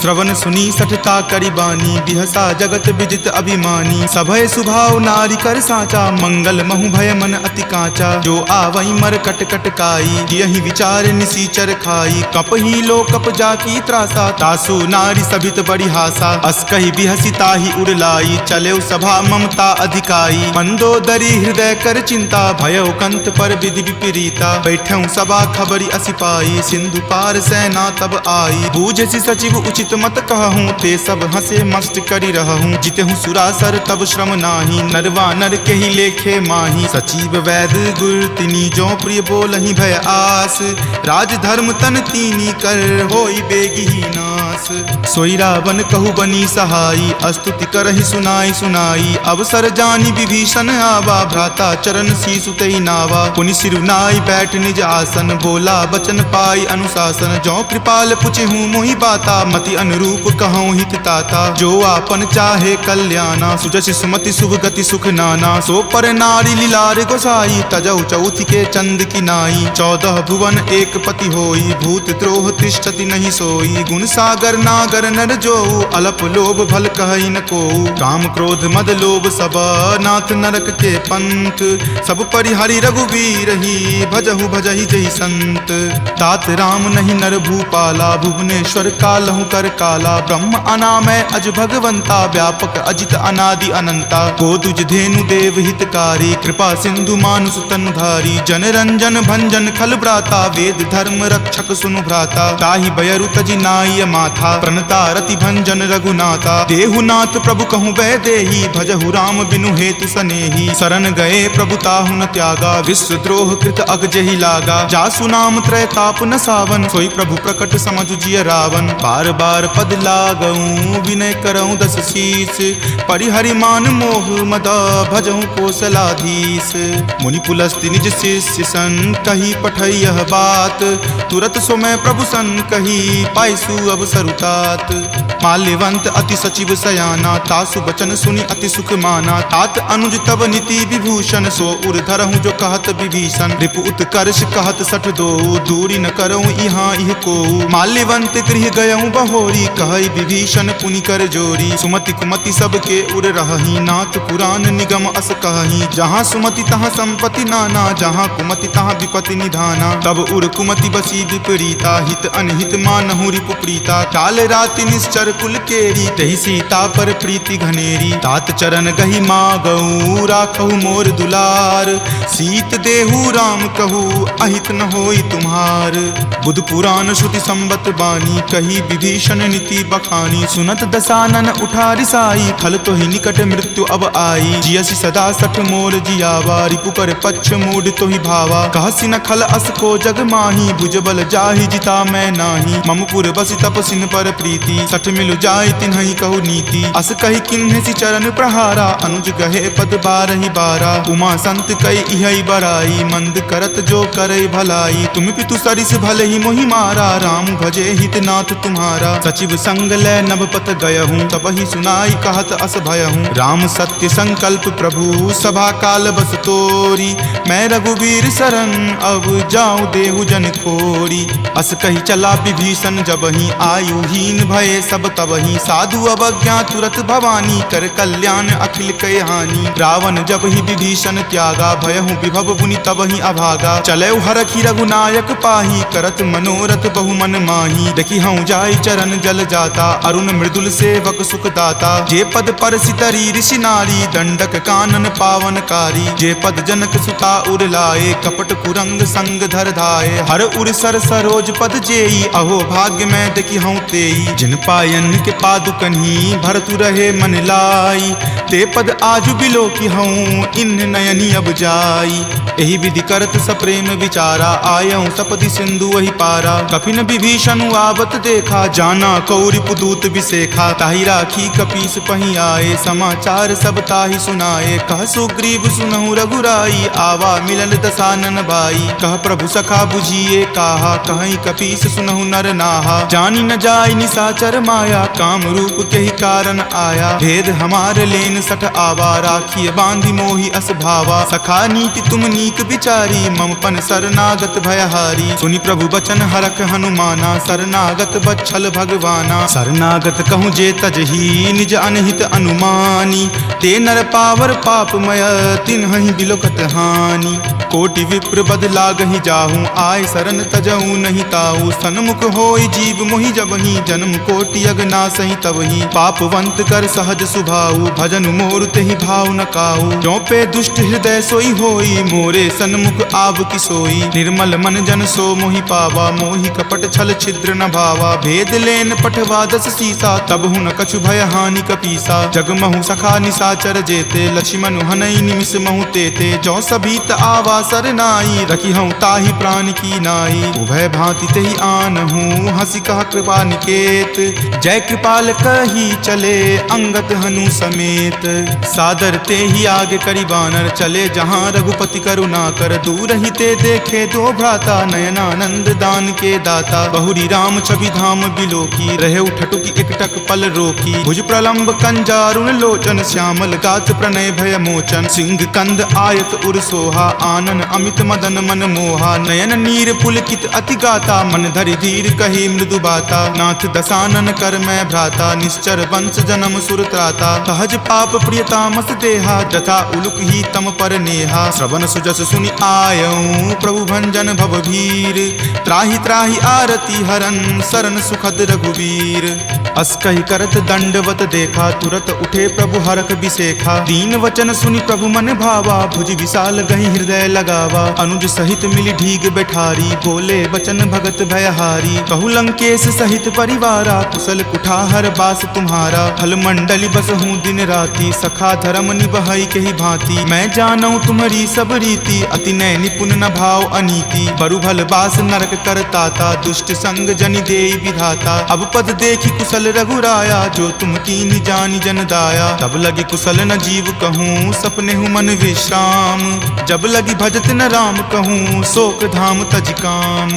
श्रवण सुनी सठता करि बानी, बिहसा जगत विजित अभिमानी। सभय सुभाव नारी कर साचा, मंगल महु भय मन अति काचा। जो आवई मर कट कट काई, यही विचार निसीचर खाई। कप ही लो कप जाकी त्रासा, तासु नारी सभित बड़ी हासा। अस कही बिहसी ताही उड़लाई, चले सभा ममता अधिकाई। मंदोदरी हृदय कर चिंता, भयो कंत पर विधि विपरीता। बैठऊँ सभा खबरी असिपाई, सिंधु पार सेना तब आई। बूझसी सचिव उचित मत कहूँ, ते सब हंसे मस्त करी रहूँ। जितहूँ सुरासर तब श्रम नाही, नरवा नर के ही लेखे माही। सचिव वैद गुर तिनी, जो प्रिय बोलहि भय आस। राज धर्म तन तीनी कर, होई बेगी ही नास। सोई रावण कहु बनी सहाई, स्तुति करहि सुनाई सुनाई। अवसर जानी विभीषण आवा, भ्राता चरण शीसु तेहि नावा। पुनि सिरुनाई बैठ निज आसन, बोला बचन पाई अनुशासन। जो कृपाल पुछहूँ मोहि बाता, मति अनुरूप कहूँ हित ताता। जो आपन चाहे कल्याणा, सुजस सुमति शुभ गति सुख नाना। सो पर नारी लीलार गोसाई, तजौ चौथि के चंद की नाई। 14 भुवन एक पति होई, भूत द्रोह तिष्ठति नहीं सोई। गुण सागर नागर नर जो, अलप लोभ भल कहई न को। काम क्रोध मद लोभ सब, नाथ नरक के पंथ। सब परिहरि रघुवीर ही, भजहु भजहि जहि संत। तात राम नहीं नर भूपाला, भुवनेश्वर कालहु कर काला। ब्रह्म अनामय अज भगवंता, व्यापक अजित अनादि अनंता। गोदुज धेनु देव हितकारी, कृपा सिंधु मानुष तनुधारी। जन रंजन भंजन खल भ्राता, वेद धर्म रक्षक सुनु भ्राता। ताहि बयरु तजि नाय माथा, प्रणता रति भंजन रघुनाथा। देहुनाथ प्रभु कहूँ वै देही, भजहु राम बिनु हेतु सनेही। शरण गए प्रभु ताहु न त्यागा, विश्व द्रोह कृत अग जहि लागा। जासु नाम त्रय ताप न सावन, सोई प्रभु प्रकट समझु जिय रावण। बार बार पद लागऊँ, विनय करऊँ दस शीस। परिहरि मान मोह मद, भजहु कौशलाधीश। मुनि पुलस्ति निज शिष्य सन, कही पठई यह बात। तुरत सो मैं प्रभु सन कही, पाइसु अब सरुतात। माल्यवंत अति सचिव सयाना, तासु बचन सुनि अति सुख माना। तात अनुज तब नीति विभूषण, सो उर धरहूँ जो कहत विभीषण। रिपु उत्कर्ष कहत सठ दो, दूरी न करऊँ यहाँ इह को। माल्यवंत गृह गयऊँ बहोरी, कहई विभीषण पुनि कर जोरी। सुमति कुमति सबके उर रहही, नाथ पुराण निगम अस कहही। जहाँ सुमति तहाँ संपत्ति नाना, जहाँ कुमति तहाँ विपत्ति निधाना। तब उर कुमति बसी विपरीता, हित अनहित मानहु रिपु प्रीता। काल राति निश्चर कुल केरी, तहि सीता पर प्रीति घनेरी। तात चरण गहि मागऊ, राखहु मोर दुलार। सीत देहु राम कहू, अहित न होई तुम्हार। बुध पुराण श्रुति संबत बानी, कही विभीषण नीति बखानी। सुनत दसानन उठा रिसाई, खल तो ही निकट मृत्यु अब आई। जियसि सदा सठ मोर जियावा, रिपु पर पक्ष मूड तो ही भावा। कहसि न खल अस को जग माही, भुजबल जाहि ताहि जिता मैं नाही। ममपुर बसि तपसिन पर प्रीति, सठ मिलु जाय तिन्हि कहु नीति। अस कहि किन्हे सि चरण प्रहारा, अनुज गहे पद बारहि बारा। उमा संत कई इहै बराई, मंद करत जो करे भलाई। तुम पितु सरिस भले ही मोहि मारा, राम भजे हितनाथ तुम्हारा। सचिव संग लै नभपत गयहूँ, तब ही सुनाई कहत अस भयहूँ। राम सत्य संकल्प प्रभु, सभा काल बस तोरी। मैं रघुवीर शरण, अब जाऊँ देहु जन खोरी। अस कही चला विभीषण जबहि, आयुहीन भये सब तबहि। साधु अवज्ञा तुरत भवानी, कर कल्याण अखिल कय हानि। रावण जब ही विभीषण त्यागा, भयहु विभव मुनि तबहि अभागा। चले हरखी रघुनायक पाही, करत मनोरथ बहु मन माही। देखी हूँ जाय चरण जल जाता, अरुण मृदुल सेवक सुख दाता। जे पद पर सितरी ऋषि नारी, दंडक कानन पावनकारी। जे पद जनक सुता उर लाए, कपट कुरंग संग धर धाये। हर उर सर सरोज पद जेई, अहो भाग्य में देखी हूँ तेई। जिन पायन के पादुकन्ही, भरतु रहे मन लाई। ते पद आजु बिलो की हूँ, इन नयनी अब जाई। एहि विधि करत सप्रेम विचारा, आयऊँ सपदि सिंधु वही पारा। कपिन विभीषण आवत देखा, जाना कौरि पुदूत विसेखा। ताहि राखी कपीस पही आए, समाचार सब ताहि सुनाए। कह सुग्रीव सुनहु रघुराई, आवा मिलन दसानन भाई। कह प्रभु सखा बुझिए काहा, कहीं कपीस सुनहु नर नाहा। जानी न जाय निसाचर माया, काम रूप के ही कारण आया। भेद हमार लेन सठ आवा, राखिए बांधि मोहि अस भावा। सखा नीति तुम नीक विचारी, ममपन शरणागत भयहारी। सुनि प्रभु बचन हरख हनुमाना, शरणागत बच्छल भगवाना। शरणागत कहूँ जे तजही, निज अनहित अनुमानी। ते नर पावर पापमय, तिन्हि बिलोकत हानि। कोटि विप्र बद लागहि जाहूँ, आय शरण तजहूँ नहीं ताऊ। सन्मुख होय जीव मोहि जबहि, जन्म कोटि अगनासहि तबहि। पापवंत कर सहज सुभाऊ, भजन मोर तेहि भाव न काऊ। जो पे दुष्ट हृदय सोई होई, मोरे सन्मुख आब की सोई। निर्मल मन जन सो मोहि पावा, मोहि कपट छल छिद्र न भावा। भेद लेन पठवा दस सीसा, तब हूँ न कछु भय हानि कपीसा। जगमहु सखा निसाचर जेते, लक्ष्मण हनई निमिष महु तेते। जो सभीत आवा सरनाई, रखी हूँ ताहि प्राण की नाई। उभय भांति तेहि आनहूँ, हंसी कह कृपा निकेत। जय कृपाल कही चले, अंगत हनु समेत। सादर ते ही आगे करी बानर, चले जहाँ रघुपति करुणा कर। दूर ही ते देखे दो भ्राता, नयनानंद दान के दाता। बहुरी राम छवि धाम बिलोकी, रहे उठटुकी एकटक पल रोकी। भुज प्रलंब कंजारुण लोचन, श्यामल गात प्रणय भय मोचन। सिंह कंद आयत उर सोहा, आनन अमित मदन मन मोहा। नयन नीर पुलकित अति गाता, मन धरि धीर कही मृदु बाता। नाथ दसानन कर मैं भ्राता, निश्चर वंश जन्म सुर त्राता। सहज पाप प्रियतामस देहा, जथा उलुक ही तम पर नेहा। श्रवण सुजस सुनि आयऊँ, प्रभु भंजन भव भीर। त्राहि त्राहि आरती हरन, शरण सुखद रघुवीर। अस कहि करत दंडवत देखा, तुरत उठे प्रभु हरख बिसेखा। दीन वचन सुनि प्रभु मन भावा, भुज विशाल गहि हृदय लगावा। अनुज सहित मिली ढीग बैठारी, बोले वचन भगत भयहारी। कहु लंकेश सहित परिवारा, कुशल कुठार बास तुम्हारा। फल मंडली बस हूँ दिन राति, सखा धर्म निबहई के ही भांति। मैं जानऊँ तुम्हारी सब रीति, अति नय निपुण न भाव अनीति। बरु भल बास नरक करताता, दुष्ट संग जनि देई विधाता। अब पद देखी कुशल रघुराया, जो तुम कीन्ही जानि जन दाया। तब लगी कुशल न जीव कहूँ, सपने हूँ मन विश्राम। जब लगी भजत न राम कहूँ, शोक धाम तज काम।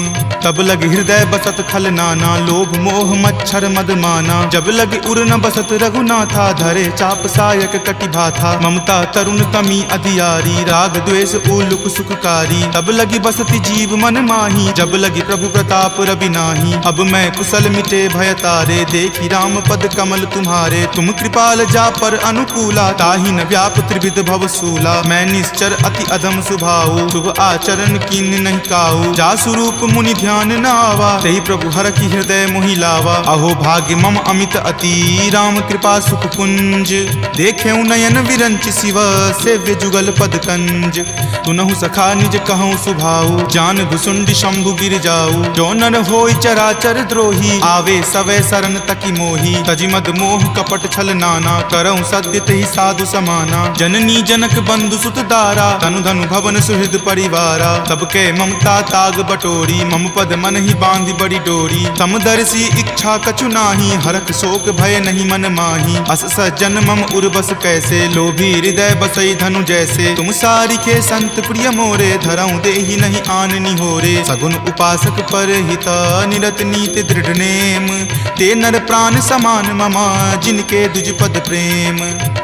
तब लगी हृदय बसत खल नाना, लोभ मोह मच्छर मद माना। जब लगी उर न बसत रघुनाथा, धरे चाप सायक कटि भाथा। ममता तरुण तमी अधियारी, राग द्वेष उलुक सुखकारी। तब लगी बसति जीव मन माही, जब लगी प्रभु प्रताप रवि नाही। अब मैं कुशल मिटे भय तारे, देखी राम पद कमल तुम्हारे। तुम कृपाल जा पर अनुकूला, ताहि न व्याप त्रिविध भव सूला। मैं निश्चर अति अधम सुभाऊ, शुभ आचरण कीन नहीं काऊ। जा स्वरूप मुनि ध्यान न आवा, तेहि प्रभु हर की हृदय मोहि लावा। अहो भाग्य मम अमित अति, राम कृपा सुख पुंज। देखे नयन विरंच शिव, सेव्य जुगल पद कंज। तुनहु सखा निज कहूँ सुभाऊ, जान भुसुंडी शंभु गिर जाऊ। जो नर होय चराचर द्रोही, आवे सवै शरण तकी मोही। तजि मद मोह कपट छल नाना, करऊँ सद्य तेहि साधु समाना। जननी जनक बंधु सुत दारा, तनु धनु भवन सुहृद परिवारा। तब के ममता ताग बटोरी, मम पद मन ही बांधी बड़ी डोरी। तम दर्शी इच्छा कछु नाही, हरख शोक भय नहीं मन माही। अस सज्जन मम उर्बस कैसे, लोभी हृदय बसई धनु जैसे। तुम सारिखे संत प्रिय मोरे, धरऊं देहि नहीं आन निहोरे। सगुन उपासक पर हिता, निरत नीति दृढ़ नेम। ते नर प्राण समान ममा, जिनके दुज पद प्रेम।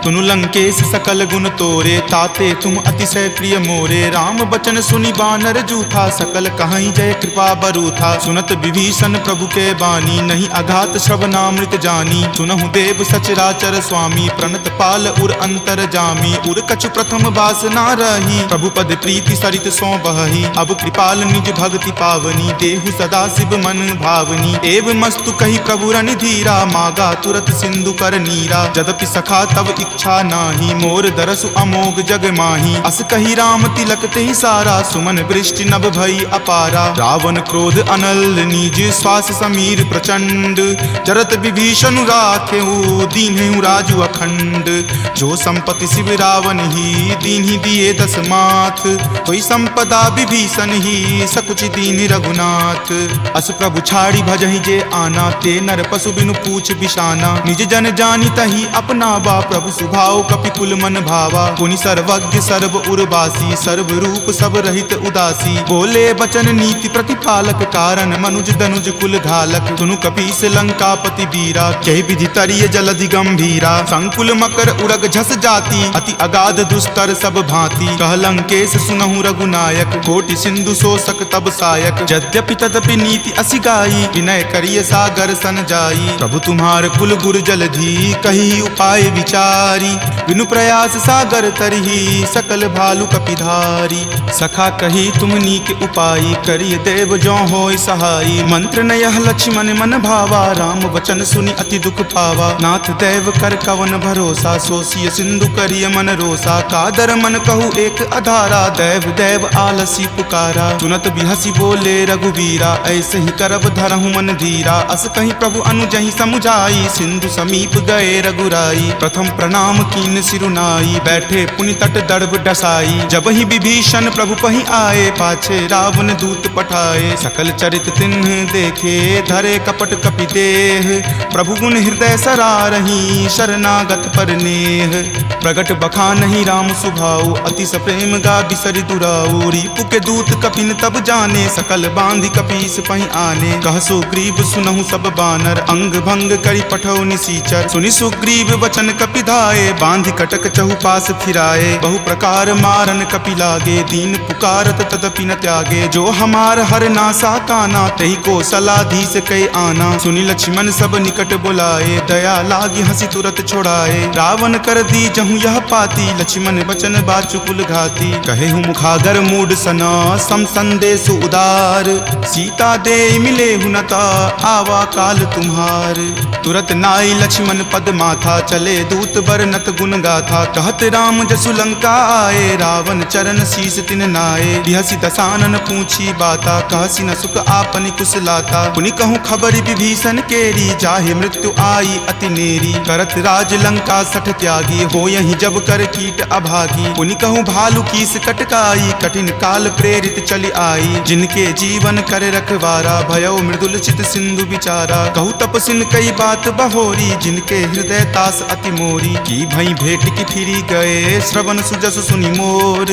तुनु लंकेश सकल गुण तोरे, ताते तुम अतिशय प्रिय मोरे। राम बचन सुनि बानर जूथा, सकल कहाई जय कृपा बरूथा। सुनत विभीषण प्रभु के बानी, नहीं अघात श्रवणामृत जानी। सुनहु देव सचराचर स्वामी, प्रणत पाल उर अंतर जामी। उर कछु प्रथम बास ना रही, प्रभु पद प्रीति सरित सो बही। अब कृपाल निज भक्ति पावनी, देहु सदा शिव मन भावनी। एव मस्तु कही प्रभु रण धीरा, मागा तुरत सिंधु कर नीरा। जदपि सखा तब इच्छा नाही, मोर दरसु अमोघ जग माही। अस कही राम तिलक तेहि सारा, सुमन वृष्टि नभ भई अपारा। रावण क्रोध अनल निज, श्वास समीर प्रचंड। जरत विभीषण राखेहु, दीन्हु राजु अखंड। जो संपत्ति शिव रावण ही, दीन्हि दिए दस माथ। कोई संपदा विभीषण ही, सकुच दीन रघुनाथ। अस प्रभु छाड़ी भजहि जे आना, ते नर पशु बिनु पूछ बिशाना। निज जन जानी तहि अपनावा, प्रभु सुभाव कपिकुल मन भावा। पुनि सर्वज्ञ सर्व उर्वासी, सर्व रूप सब रहित उदासी। बोले बचन नीति प्रतिपालक, कारण मनुज दनुज कुल घालक। सुनु कपीस लंकापति वीरा, कहि विधि तरिय जलधि गंभीरा। संकुल मकर उड़ग झस जाति, अति अगाध दुस्तर सब भांति। कह लंकेश सुनहु रघुनायक, कोटि सिंधु शोषक तब सायक। यद्यपि तदपि नीति असि गाई, विनय करिय सागर सन जाई। प्रभु तुम्हार कुल गुर जलधि, कही उपाय विचारी। बिनु प्रयास सागर तरही, सकल भालु कपिधारी। सखा कही तुम नीक उपाई, करिय देव जो होय सहाई। मंत्र न यह लक्ष्मण मन भावा, राम वचन सुनि अति दुख पावा। नाथ देव कर कवन भरोसा, सोसिय सिंधु करिय मन रोसा। कादर मन कहु एक अधारा, देव देव आलसी पुकारा। सुनत बिहसी बोले रघुवीरा, ऐसे ही करब धरहु मन धीरा। अस कहीं प्रभु अनुजहि समुझाई, सिंधु समीप गए रघुराई। प्रथम प्रणाम कीन सिरुनाई, बैठे पुनि तट दर्भ डसाई। जब ही विभीषण प्रभु पहि आए, पाछे रावण दूत पठाए। सकल चरित तिन्ह देखे, धरे कपट कपि देह। प्रभु गुण हृदय सरारही, शरणागत पर नेह। प्रगट बखानहि राम सुभाऊ, अति सप्रेम गा बिसरि दुराऊ। रिपु के दूत कपिन तब जाने, सकल बांधि कपीस पहि आने। कह सुग्रीव सुनहु सब बानर, अंग भंग करि पठौ निसीचर। सुनि सुग्रीव वचन कपिधाए, बांधि कटक चहुपास फिराए। बहु प्रकार मारन कपि लागे, दीन पुकारत तदपि न त्यागे। जो हमार हर नासा काना, तहि को सलाधीस कई आना। सुनि लक्ष्मण सब निकट बुलाए, दया लागी हंसी तुरत छोड़ाए। रावण कर दी जहु यह पाती, लक्ष्मण बचन बाचु कुल घाती। कहे हूँ मुखागर मूड सना, सम संदेश उदार। सीता दे मिले हुनता, आवा काल तुम्हार। तुरत नाई लक्ष्मण पद माथा, चले दूत बरनत गुण गाथा। कहत राम जसु लंका आए, रावण चरण शीस तिन नाये। बिहसी दसानन पूछी बाता, कहसी न सुख आपनि कुशलाता। पुनि कहूँ खबरि विभीषण केरी, जाहे मृत्यु आई अति नेरी। करत राज लंका सठ त्यागी, हो यही जब कर कीट अभागी। पुनि कहूँ भालु कीस कटकाई, कठिन काल प्रेरित चली आई। जिनके जीवन करे रखवारा, भयो मृदुल चित सिंधु विचारा। कहूँ तपसिन कई बात बहोरी, जिनके हृदय तास अति मोरी। की भई भेट की फिरी गए, श्रवण सुजस सुनि मोर।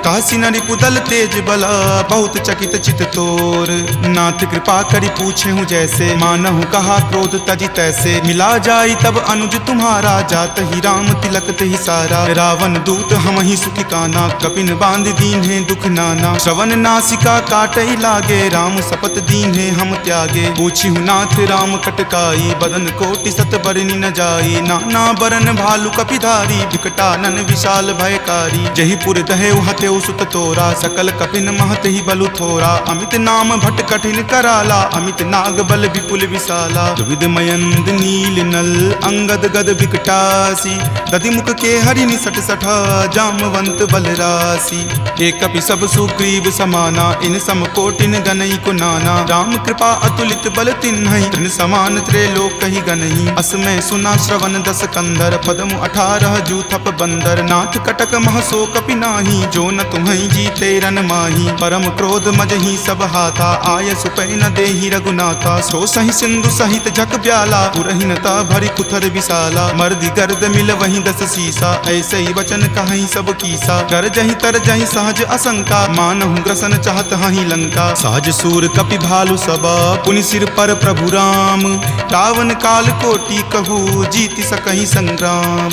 कहसी न रिपुदल तेज बला, बहुत चकित चित तोर। नाथ कृपा करि पूछे हूँ जैसे, मानहु कहा क्रोध तजी तैसे। मिला जाई तब अनुज तुम्हारा, जात ही राम तिलक तेहि सारा। रावण दूत हम ही सुखी काना, कपिन बांध दीन है दुख नाना। श्रवण नासिका काटई लागे, राम सपत दीन है हम त्यागे। पूछी हूँ नाथ राम कटकाई, बदन कोटि सत बरनी न जाई। नाना बरन भालु कपिधारी, विकटानन विशाल भयकारी। जही पुर दहेउ हतेउ सुत तोरा, सकल कपिन महत ही बलु थोरा। अमित नाम भट कठिन कराला, अमित नाग बल विपुल विशाला। विविध मयंद नील नल, अंगद गद विकटासी। दधि मुख के हरि निसट सठा, जामवंत बल राशि। एक कपि सब सुग्रीव समाना, इन सम कोटिन गनई को नाना। राम कृपा अतुलित बल तिन्हई, तृण समान त्रैलोक कहि गनहि। असमय सुना श्रवण दस कंधर, पदमु 18 जूथप बंदर। नाथ कटक महसो कपि नाही, जो न तुम्हें जीते रन माही। परम क्रोध मजही सब हाथा, आय सुपै न देहि रघुनाथा। सो सही सिंधु सहित झक ब्याला, पुरहीनता भरी कुथर विशाला। मर्दी गर्द मिल वहीं 10 सीसा, ऐसे ही वचन कहीं सब कीसा। कर जही तर जही सहज असंका, मानहु ग्रसन चाहत हहीं लंका। सहज सूर कपि भालु सबा, पुनि सिर पर प्रभु राम। रावण काल कोटि कहू, जीति सकहि संग्राम।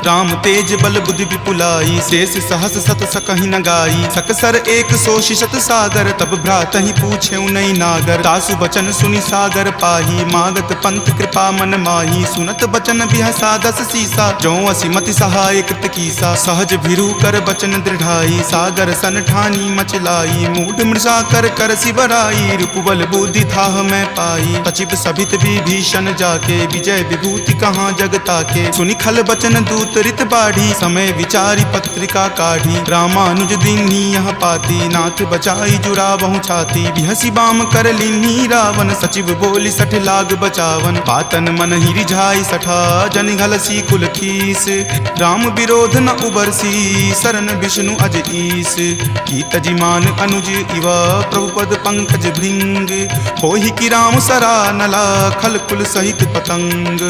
राम तेज बल बुद्धि विपुलाई, शेष सहस सत सकहि न गाई। सकसर एक सोषि शत सागर, तब भ्रातहि पूछेउ नहीं नागर। तासु बचन सुनि सागर पाही, मागत पंथ कृपा मन माही। सुनत बचन बिहसा 10 सीसा, जो असि मति सहाय कृत कीसा। सहज भिरू कर बचन दृढ़ाई, सागर सन ठानी मचलाई। मूढ़ मृषा कर कर सिबराई, रूपबल बुद्धि थाह मैं पाई। सचिव सभित विभीषण जाके, विजय विभूति कहाँ जगता के। सुनि खल बचन दूत रित बाढ़ी, समय विचारी पत्रिका काढ़ी। रामानुज दीन्ही यह पाती, नाथ बचाई जुड़ावहु छाती। बिहसी बाम कर लीन्ही रावण, सचिव बोली सठ लाग बचावन। पातन मन ही रिझाई सठा, जन घलसी कुल खीस। राम विरोध न उबरसी, शरण विष्णु अज ईस। की तजिमान अनुज इवा, प्रभुपद पंकज भृंग। होहि की राम सरा नला, खल कुल सहित पतंग।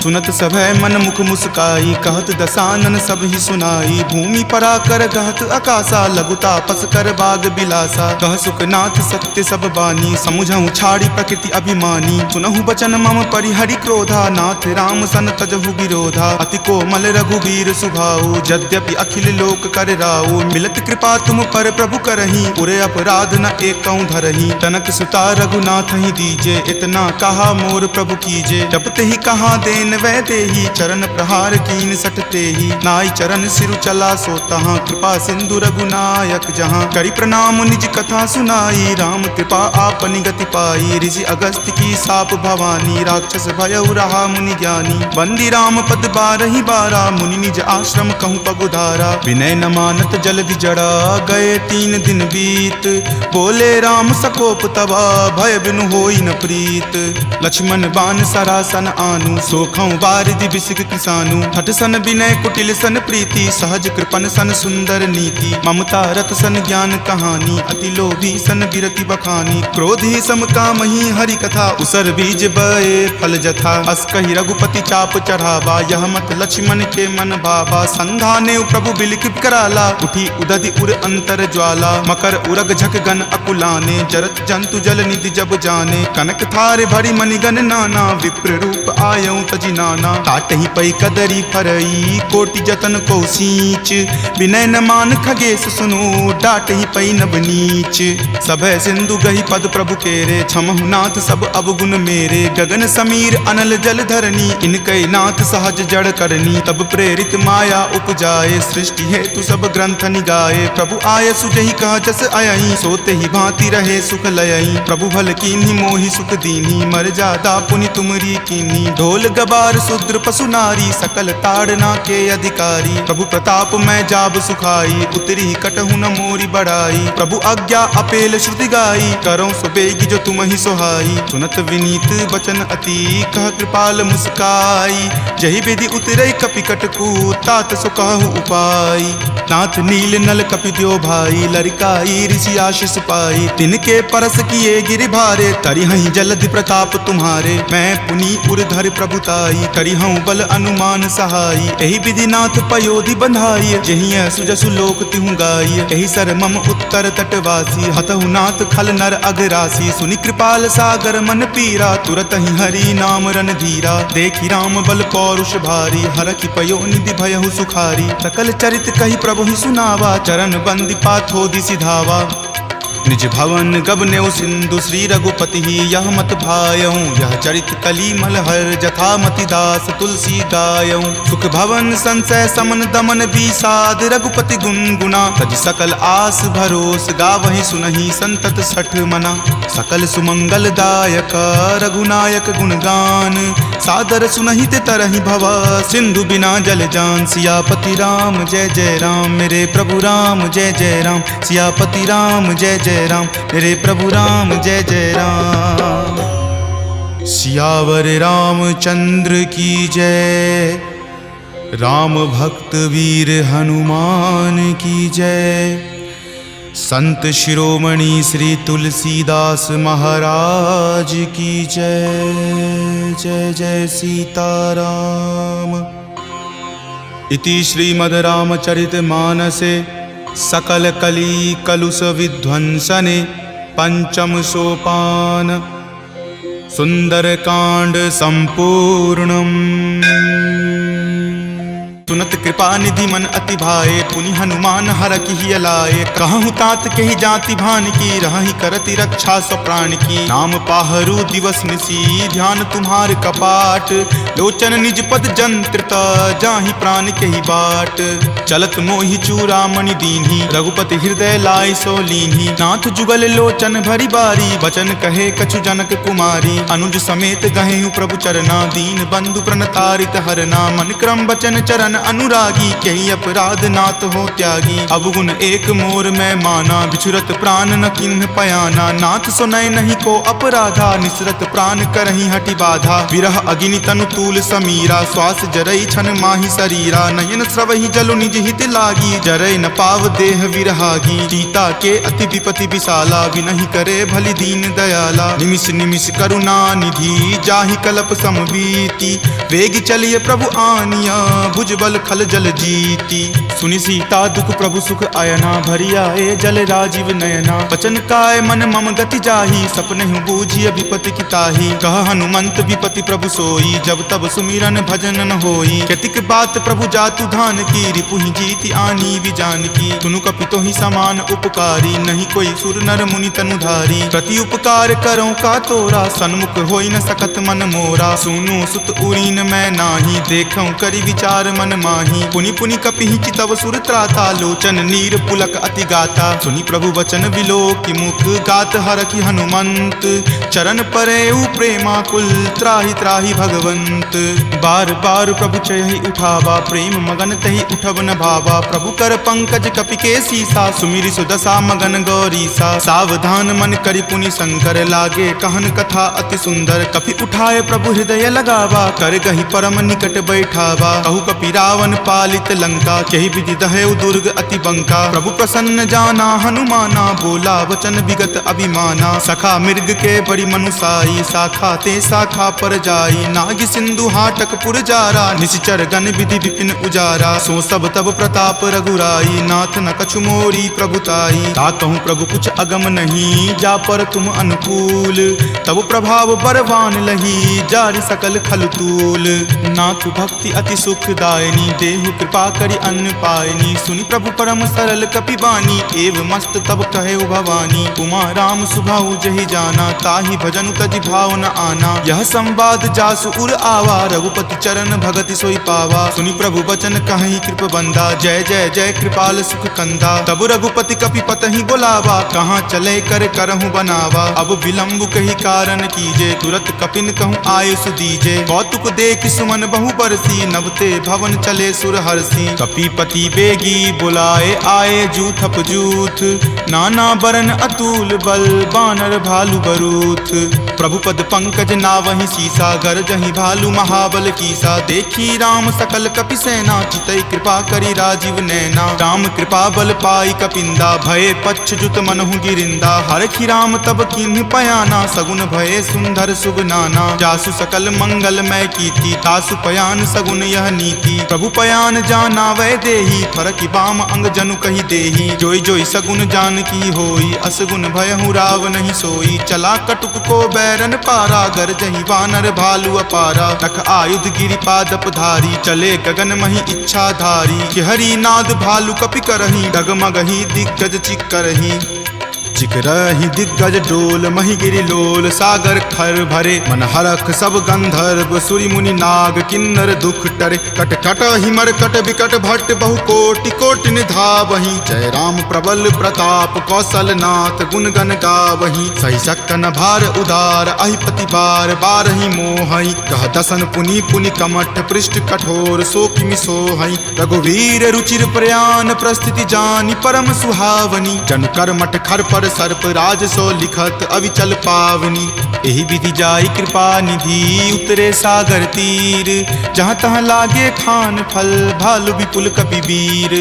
सुनत सभय मन मुख मुस्काई, कहत दसानन सब ही सुनाई। भूमि परा कर गहत आकाशा, लघु तापस कर बाग बिलासा। कह सुखनाथ सत्य सब बानी, समुझहु छाड़ी प्रकृति अभिमानी। सुनहु बचन मम परिहरि क्रोधा, नाथ राम सन तजहु विरोधा। अति कोमल रघुबीर सुभाऊ, यद्यपि अखिल लोक कर राऊ। मिलत कृपा तुम पर प्रभु करही, उरे अपराध न एकौ धरही। तनक सुता रघुनाथ ही दीजे, इतना कहा मोर प्रभु कीजे। जपते ही कहा देन वै देही, चरण प्रहार कीन सटते ही। नाई चरण सिरु चला सो तहाँ, कृपा सिंधु रघुनायक जहाँ। करि प्रणाम निज कथा सुनाई, राम कृपा आपनि गति पाई। ऋषि अगस्त्य की साप भवानी, राक्षस भयउ रहा मुनि ज्ञानी। बंदी राम पद 12 बारा, मुनि निज आश्रम कहूँ पगुधारा। विनय न मानत जलधि जड़ा, गए 3 दिन बीत। बोले राम सकोप तबा, भय बिनु होई न प्रीत। लक्ष्मण बान सरासन आनु, सोखौ बारिधि बिसिक किसानु। हठ सन विनय कुटिल सन प्रीति, सहज कृपन सन सुंदर नीति। ममता रत सन ज्ञान कहानी, अति लोभी सन बिरति बखानी। क्रोधी सम कामहि हरि कथा, उसर बीज बए फल जथा। अस कहि रघुपति चाप चढ़ावा, यह मत लक्ष्मण के मन भावा। संधाने प्रभु बिलिख कराला, उठी उदधि उर अंतर ज्वाला। मकर उरग झक गन अकुलाने, जरत जंतु जल निधि जब जाने। कनक थारे भरी मणिगन नाना, विप्र रूप आयऊ तजि नाना। काटहि पै कदरी फरई, कोटि जतन को सींच। विनय न मान खगेश सुनो, डाटहि पै नब नीच। सभय सिंधु गहि पद प्रभु केरे, क्षमहु नाथ सब अवगुण मेरे। गगन समीर अनल जल धरनी, इनकै नाथ सहज जड़ करनी। तब प्रेरित माया उपजाए, सृष्टि हेतु सब ग्रंथ निगाए। प्रभु आय सुजहि कह जस अयहि, सोते ही भांति रहे सुख लयहि। प्रभु भल कीन्ही मोहि सुख दीन्ही, मर जादा पुनि तुमरी कीन्ही। ढोल गबार शूद्र पशु नारी, सकल ताड़ना के अधिकारी। प्रभु प्रताप मैं जाब सुखाई, उतरी कटहु न मोरी बढ़ाई। प्रभु आज्ञा अपेल श्रुति गाई, करौं सुबेगी जो तुम ही सोहाई। सुनत विनीत बचन अति, कह कृपाल मुस्काई। जहि विधि उतरई कपि कटकू, तात सो कहु उपाय। नाथ नील नल कपि द्यो भाई, लरिकाई ऋषि आशीष पाई। तिनके परस किए गिरि भारे, तरिहहि जलधि प्रताप तुम्हारे। मैं पुनि उरधर प्रभुताई, करिहऊँ बल अनुमान सहाई। एहि विधि नाथ पयोधि बंधाई, जहिं सुजसु लोक तिहु गाई। एहि सर मम उत्तर तटवासी, हतहु नाथ खल नर अगरासी। सुनि कृपाल सागर मन पीरा, तुरत ही हरि नाम रन धीरा। देखि राम बल पौरुष भारी, हरखि पयो निधि भयहु सुखारी। सकल चरित कहि प्रभु ही सुनावा, चरण बंदी पाथोधि सिधावा। निज भवन गबनेउ सिंधु, श्री रघुपति ही यह मत भायऊँ। यह चरित कली मलहर, जथा मति दास तुलसी गायऊँ। सुख भवन संशय समन दमन विषाद, रघुपति गुनगुना। तज सकल आस भरोस, गावहि सुनहि संतत सठ मना। सकल सुमंगल दायक, रघुनायक गुणगान। सादर सुनहि ते तरहि भवा, सिंधु बिना जल जान। सियापति राम जय जय राम, मेरे प्रभु राम जय जय राम। सियापति राम जय जय राम, मेरे प्रभु राम जय जय राम। सियावर रामचंद्र की जय, राम भक्त वीर हनुमान की जय। संत शिरोमणि श्री तुलसीदास महाराज की जय। जय जय सीताराम। इति श्रीमद् रामचरितमानसे सकल कली कलुष विध्वंसने पंचम सोपान सुंदरकांड संपूर्णम्। सुनत कृपा निधि मन अति भाए, पुनि हनुमान हर की लाए। कहूँ तात के ही जाति भान की, रही करति रक्षा स्व प्राण की। नाम पाहरू दिवस निसी, ध्यान तुम्हार कपाट। लोचन निज पद जंत्रित, जाहि प्राण के ही बाट। चलत मोहि चूड़ामणि दीन्ही, रघुपति हृदय लाय सो लीन्ही। नाथ जुगल लोचन भरी बारी, बचन कहे कछु जनक कुमारी। अनुज समेत गहेहु प्रभु चरना, दीन बंधु प्रणतारित हरना। मन क्रम बचन चरण अनुरागी, कही अपराध नाथ हो त्यागी। अवगुण एक मोर में माना, बिछुरत प्राण न किन्ह पयाना। नाथ सुनय नहीं को अपराधा, निसरत प्राण करही हटि बाधा। विरह अग्नि तनु तूल समीरा, श्वास जरई छन माही शरीरा। नयन स्रवहि जलु निज हित लागी, जरय न पाव देह विरहागी। सीता के अति विपति विशाला, विनहि करे भलि दीन दयाला। निमिष निमिष करुणा निधि, जाहि कल्प समबीति। वेग चलिए प्रभु आनिया, भुज बल खल जल जीती। सुनि सीता दुख प्रभु सुख अयना, भरी आए जल राजीव नयना। बचन काय मन मम गति जाही, सपनेहु बूझिय विपति की ताही। कह हनुमंत विपति प्रभु सोई, जब तब सुमिरन भजन न होई। केतिक बात प्रभु जातु धान की, रिपुहि जीति आनी विजान की। सुनु कपितो ही समान उपकारी, नहीं कोई सुर नर मुनि तनुधारी। प्रति उपकार करो का तोरा, सन्मुख होई न सकत मन मोरा। सुनु सुत उरीन मैं नाही, देखऊं करि विचार मन माही। पुनि पुनि कपिहि चितव सुर त्राता, लोचन नीर पुलक अति गाता। सुनि प्रभु वचन विलोकि मुख, गात हरखि हनुमंत। चरण परेउ प्रेमाकुल, त्राहि त्राहि भगवंत। बार बार प्रभु चयहि उठावा, प्रेम मगन तहि उठब न भावा। प्रभु कर पंकज कपि के सीसा, सुमिरि सुदशा मगन गौरीसा। सावधान मन करि पुनि शंकर, लागे कहन कथा अति सुंदर। कपि उठाए प्रभु हृदय लगावा, कर गहि परम निकट बैठावा। कहु कपि रावण पालित लंका, केहि विधि दहेउ दुर्ग अति बंका। प्रभु प्रसन्न जाना हनुमाना, बोला वचन विगत अभिमाना। सखा मृग के बड़ी मनुसाई, शाखा ते शाखा पर जाई। नाग सिंधु हाटक पुर जारा, निश्चर गण विधि विपिन उजारा। सो सब तब प्रताप रघुराई, नाथ न कछु मोरी प्रभुताई। ताकहु प्रभु कुछ अगम नहीं, जा पर तुम अनुकूल। तब प्रभाव बरवान लही, जारि सकल खल तूल। नाथ भक्ति अति सुखदायनी, देहु कृपा करि अन्न पायनी। सुनि प्रभु परम सरल कपिबानी, एव मस्त तब कहे भवानी। उमा राम सुभाऊ जहि जाना, ताहि भजनु तजि भाव न आना। यह संवाद जासु उर आवा, रघुपति चरण भगति सोई पावा। सुनि प्रभु वचन कहहि कृप बंदा, जय जय जय कृपाल सुख कंदा। तब रघुपति कपि पतहि बोलावा, कहाँ चले कर करहु बनावा। अब विलंब कही कारण कीजे, तुरत कपिन कहूँ आयुष दीजे। कौतुक देख सुमन बहु बरसी, नवते भवन चले सुर हरसी। कपीपति बेगी बुलाए, आए जूथप जूथ। नाना बरन अतुल बल, बानर भालु बरूथ। प्रभु पद पंकज नावहि सीसा, गरजहि भालु महाबल कीसा। देखी राम सकल कपि सेना, चितई कृपा करि राजीव नैना। राम कृपा बल पाई कपिंदा, भये पच्छ जुत मनहु गिरिंदा। हरखि राम तब किन्ह पयाना, सगुन भये सुंदर सुगनाना। जासु सकल मंगल मय कीर्ति, तासु पयान सगुन यह नीति। प्रभु पयान जाना वै देही, फरकि बाम अंग जनु कहि देही। जोई जोई सगुन जान की होई, असगुन भयहु राव नहीं सोई। चला कटुक को बैरन पारा, गरजहि वानर भालु अपारा। तख आयुध गिरि पादप धारी, चले गगन महि इच्छा धारी। कि हरि नाद भालु कपि करही, डगमगहि दिग्गज चिक्करही। चिकरहि दिग्गज डोल, महि गिरि लोल। सागर खर भरे मन हरख, सब गंधर्व सुरि मुनि नाग। किन्नर दुख टरे, कट कट हिमर कट विकट भट्ट। बहु कोटि कोटि निधावहि, जय राम प्रबल प्रताप। कौशल नाथ गुण गण गावहि, सही सक्कन भार उदार। अहिपति बार बारहि मोहहि, कह दसन पुनि पुनि कमठ। पृष्ठ कठोर सो किमि सोहहि, रघुवीर रुचिर प्रयाण। प्रस्थिति जानि परम सुहावनी, जन कर मठ खर पर सर्प राज सो लिखत अविचल पावनी। एही विधि जाई कृपा निधि उतरे सागर तीर, जहाँ तहाँ लागे खान फल भालु विपुल कपि वीर।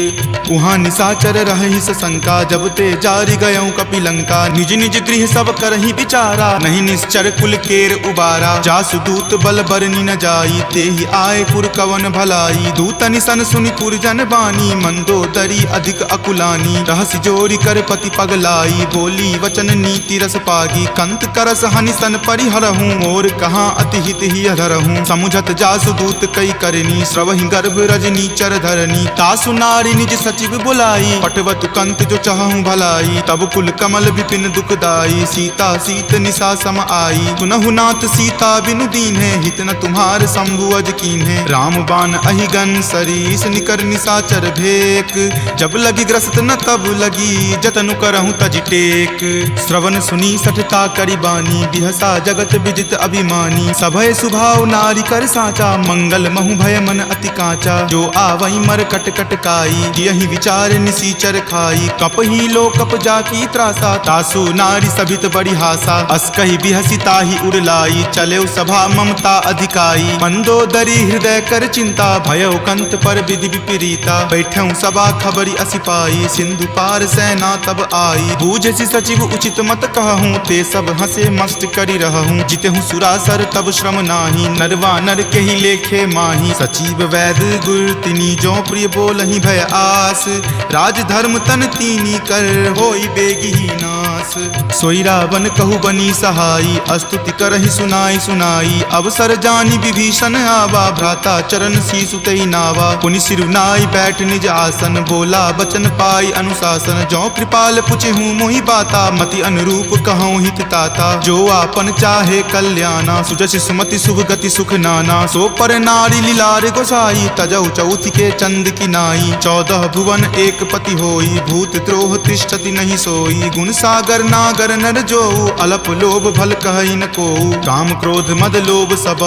उहाँ निशाचर रही सशंका, जब ते जारी गयऊँ कपिलंका। निज निज गृह सब करही विचारा, नहीं निश्चर कुल केर उबारा। जासु दूत बल बरनी न जाई, तेहि आए पुर कवन भलाई। दूतनि सन सुनि पुरजन बानी, मंदोदरी अधिक अकुलानी। रहसि जोरी कर पति पगलाई, बोली वचन नीति रस पागी। कंत करस हनि सन परिहरहूँ, और कहाँ अति हित ही अधरहूँ। समुझत जासु दूत कई करनी, श्रवहि गर्भ रजनी चर धरनी। तासु नारी निज सचिव बुलाई, पटवतु कंत जो चाहूँ भलाई। तब कुल कमल विपिन दुखदाई, सीता सीत निशा सम आई। सुनहु नाथ सीता बिनु दीन्हे, हित न तुम्हार शंभु अज कीन्हे। राम बाण अहिगन सरीस, निकर निशाचर भेक। जब लगी ग्रस्त न तब लगी, जतनु करहूँ तज टेक। श्रवण सुनी सठता करि बानी, बिहसा जगत विजित अभिमानी। सभय सुभाव नारी कर साचा, मंगल महु भय मन अति कांचा। जो आवई मर कट कट काई, यही विचार निसीचर खाई। कपही लो कप जाकी त्रासा, तासु नारी सभित बड़ी हासा। अस कही बिहसी ताहि उड़लाई, चले सभा ममता अधिकाई। मंदोदरी हृदय कर चिंता, भयउ कंत पर विधि विपरीता। बैठऊँ सभा खबरी असी पाई, सिंधु पार सेना तब आई। बूझसी सचिव उचित मत कहूँ, ते सब हंसे मस्त करी रहूँ। जितहूँ सुरासर तब श्रम नाही, नरवा नर के ही लेखे माही। सचिव वैद गुर तिनी, जो प्रिय बोलहि भय आस। राज धर्म तन तीनी कर, होई बेगी ही नास। सोई रावण कहु बनी सहाई, अस्तुति करहि सुनाई सुनाई। अवसर जानी विभीषण आवा, भ्राता चरण शीसु तई नावा। पुनि सिरुनाई बैठ निज आसन, बोला बचन पाई अनुशासन। जो कृपाल पुछहूँ मोहि बाता, मति अनुरूप कहूँ हित ताता। जो आपन चाहे कल्याणा, सुजस सुमति शुभ गति सुख नाना। सो पर नारी लीलार गोसाई, तजौ चौथि के चंद की नाई। 14 भुवन एक पति होई, भूत द्रोह तिष्ठति नहीं सोई। गुण सागर नागर नर जो, अलप लोभ भल कहई न को। काम क्रोध मद लोभ सब,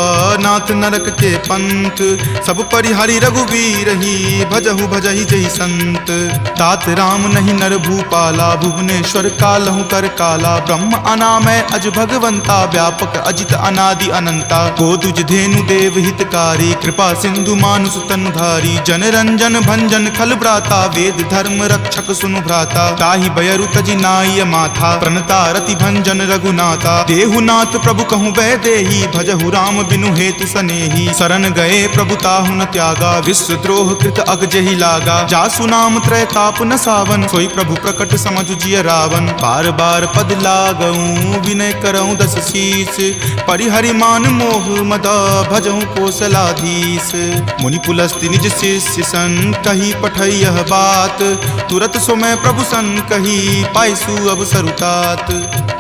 नाथ नरक के पंथ। सब परिहरि रघुवीर ही, भजहु भजहि जहि संत। तात राम नहीं नर भूपाला, भुवनेश्वर कालहु कर काला। ब्रह्म अनामय अज भगवंता, व्यापक अजित अनादि अनंता। गोदुज धेनु देव हितकारी, कृपा सिंधु मानुष तनुधारी। जन रंजन भंजन खल भ्राता, वेद धर्म रक्षक सुनु भ्राता। ताहि बयरु तजि नाय माथा, प्रणता रति भंजन रघुनाथा। देहुनाथ प्रभु कहूँ वै देही, भजहु राम बिनु हेतु सनेही। शरण गए प्रभु ताहु न त्यागा, विश्व द्रोह कृत अग जहि लागा। जासु नाम त्रय ताप न सावन, सोई प्रभु प्रकट समझु जिय रावण। बार बार पद लागऊँ, विनय करऊँ दस शीस। परिहरि मान मोह मद, भजहु कौशलाधीश। मुनि पुलस्ति निज शिष्य सन, कही पठई यह बात। तुरत सो मैं प्रभु सन कही, पाइसु अवसर तात।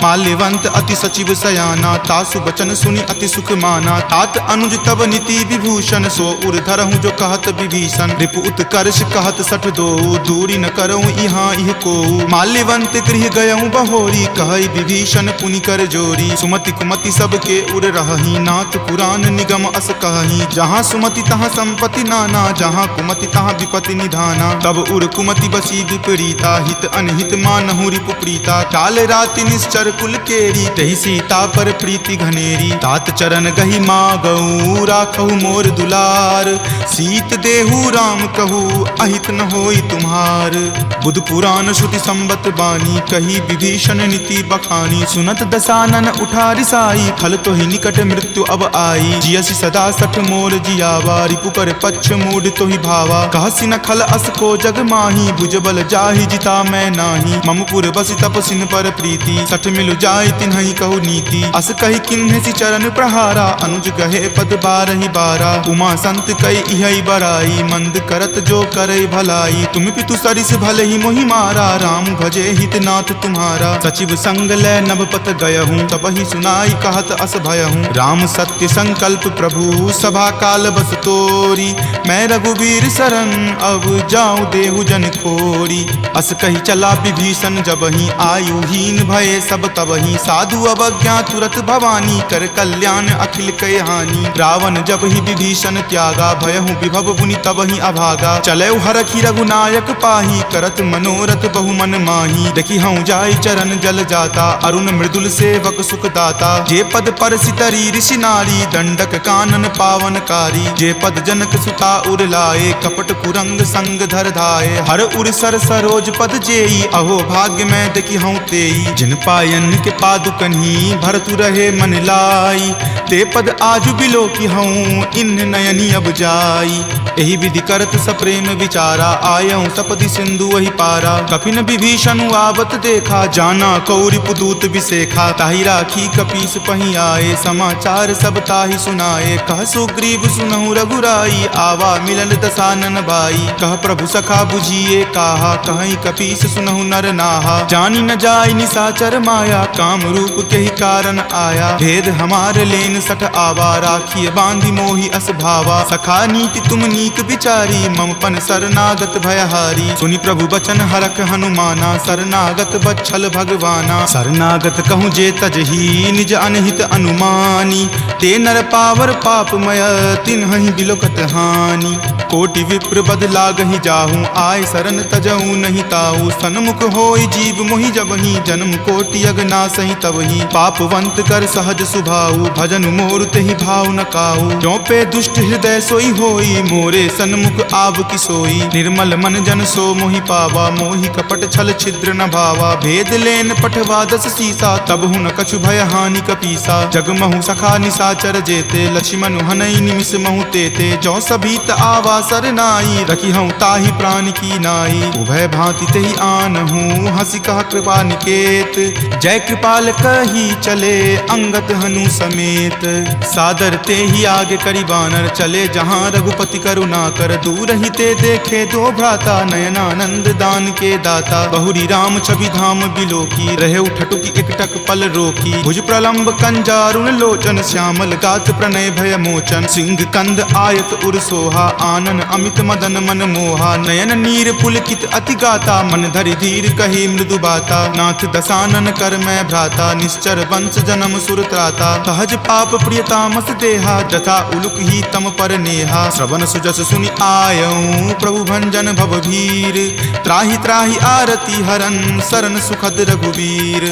माल्यवंत अति सचिव सयाना, तासु बचन सुनि अति सुख माना। तात अनुज तब नीति विभूषण, सो उर धरहूँ जो कहत विभीषण। रिपु उत्कर्ष कहत सठ दो, दूरी न करऊँ यहाँ इह को। माल्यवंत गृह गयऊँ बहोरी, कहई विभीषण पुनि कर जोरी। सुमति कुमति सबके उर रहही, नाथ पुराण निगम अस कहही। जहाँ सुमति तहाँ संपत्ति नाना, जहाँ कुमति तहाँ विपत्ति निधाना। तब उर कुमति बसी विपरीता, हित अनहित मानहु रिपु प्रीता। काल राति निश्चर कुल केरी, तहि सीता पर प्रीति घनेरी। तात चरण गहि मागऊ, राखहु मोर दुलार। सीत देहु राम कहू, अहित न होई तुम्हार। बुध पुराण श्रुति संबत बानी, कही विभीषण नीति बखानी। सुनत दसानन उठा रिसाई, खल तो ही निकट मृत्यु अब आई। जियसि सदा सठ मोर जियावा, रिपु कर पक्ष मूड तो ही भावा। कहसि न खल अस को जग माही, भुजबल जाहि जिता मैं नाही। ममपुर बसि तपसिन पर प्रीति, सठ मिलु जाय तिन्हि कहु नीति। अस कहि किन्हि चरण प्रहारा, अनुज गहे पद बारहि बारा। उमा संत कई इहै बराई, मंद करत जो करई भलाई। तुम पितु सरिस भले ही मोहि मारा, राम भजे हित नाथ तुम्हारा। सचिव संग लै नभपत गयहूँ, तबहि सुनाई कहत अस भयहूँ। राम सत्य संकल्प प्रभु, सभा काल बस तोरी। मैं रघुवीर शरण, अब जाऊँ देहु जन खोरी। अस कही चला विभीषण, जबहि आयु बाहुहीन भये सब तबहि, साधु अवज्ञा तुरत भवानी, कर कल्याण अखिल कय हानि। रावण जब ही विभीषण त्यागा, भयहु विभव पुनि तबहि अभागा। चलऊ हरखि रघुनायक पाही, करत मनोरथ बहु मन माही। देखि हऊँ जाय चरण जल जाता, अरुण मृदुल सेवक सुख दाता। जे पद परसि तरी ऋषि नारी, दंडक कानन पावनकारी। जे पद जनक सुता उर लाए, कपट कुरंग संग धर धाये। हर उर सर सरोज पद जेई, अहो भाग्य मैं देखि हूँ तेई। जिन पायन के पादुकन्ही, भरतु रहे मन लाई। ते पद आजु बिलो की हूँ, इन नयनी अब जाई। एहि विधि करत सप्रेम विचारा, आयऊँ सपदि सिंधु वही पारा। कपिन विभीषण आवत देखा, जाना कौरि पुदूत विसेखा। ताहि राखी कपीस पहि आए, समाचार सब ताहि सुनाए। कह सुग्रीव सुनहु रघुराई, आवा मिलन दसानन भाई। कह प्रभु सखा बुझिए काहा, कहीं कपीस सुनहु नर नाहा। जानी न जाय निसाचर माया, काम रूप के ही कारण आया। भेद हमार लेन सठ आवा, राखिए बांधि मोहि अस भावा। सखा नीति तुम नीक विचारी, मम पन शरणागत भयहारी। सुनि प्रभु बचन हरख हनुमाना, शरणागत बच्छल भगवाना। शरणागत कहूँ जे तजही, निज अनहित अनुमानी। ते नर पावर पापमय, तिन्हहि बिलोकत हानि। कोटि विप्र बद लागहि जाहूँ, आय शरण तजहूँ नहीं ताहू। सन्मुख होय जीव मोहि जबहि, जन्म कोटि अगनासहि तबहि। पापवंत कर सहज सुभाऊ, भजन मोर तेहि भाव न काऊ। जो पे दुष्ट हृदय सोई होई, मोरे सन्मुख आव की सोई। निर्मल मन जन सो मोहि पावा, मोहि कपट छल छिद्र न भावा। भेद लेन पठवा दस सीसा, तब हुन कछु भय हानि कपीसा। जग महु सखा निसाचर जेते, लक्ष्मण हनई निमिष महु तेते। जो सभीत आवा सरनाई, रखी हूँ ताहि प्राण की नाई। उभय भांति तेहि आनहूँ, हंसी कहा कृपा निकेत। जय कृपाल कही चले, अंगत हनु समेत। सादर ते ही आगे करी बानर, चले जहाँ रघुपति करुणा कर। दूर ही ते देखे दो भ्राता, नयनानंद दान के दाता। बहुरी राम छवि धाम बिलोकी, रहे उठटुकी एकटक पल रोकी। भुज प्रलंब कंजारुण लोचन, श्यामल गात प्रणय भय मोचन। सिंह कंद आयत उर सोहा, आनन अमित मदन मन मोहा। नयन नीर पुलकित अति गाता, मन धरि धीर कही मृदु बाता। नाथ दसानन कर मैं भ्राता, निश्चर वंश जन्म सुर त्राता। सहज पाप प्रियतामस देहा, जथा उलुक ही तम पर नेहा। श्रवण सुजस सुनि आयऊँ, प्रभु भंजन भव भीर। त्राहि त्राहि आरती हरन, शरण सुखद रघुवीर।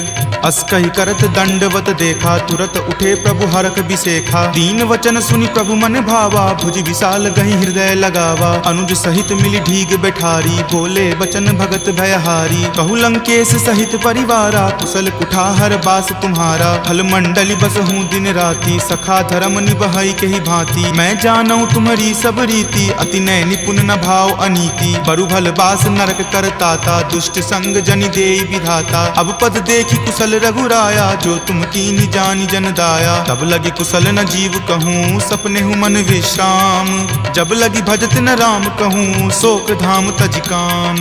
अस कहि करत दंडवत देखा, तुरत उठे प्रभु हरख बिसेखा। दीन वचन सुनि प्रभु मन भावा, भुज विशाल गहि हृदय लगावा। अनुज सहित मिली ढीग बैठारी, बोले बचन भगत भयहारी। कहु लंकेश सहित परिवारा, कुशल कुठार बास तुम्हारा। फल मंडली बसहूँ दिन राति, सखा धर्म निबहई के ही भांति। मैं जानऊँ तुम्हारी सब रीति, अति नय निपुण न भाव अनीति। बरु भल बास नरक करताता, दुष्ट संग जनि देई विधाता। अब पद देखी कुशल रघुराया, जो तुम कीन्ही जानि जन दाया। तब लगी कुशल न जीव कहूँ, सपने हूँ मन विश्राम। जब लगी भजत न राम कहूँ, शोक धाम तज काम।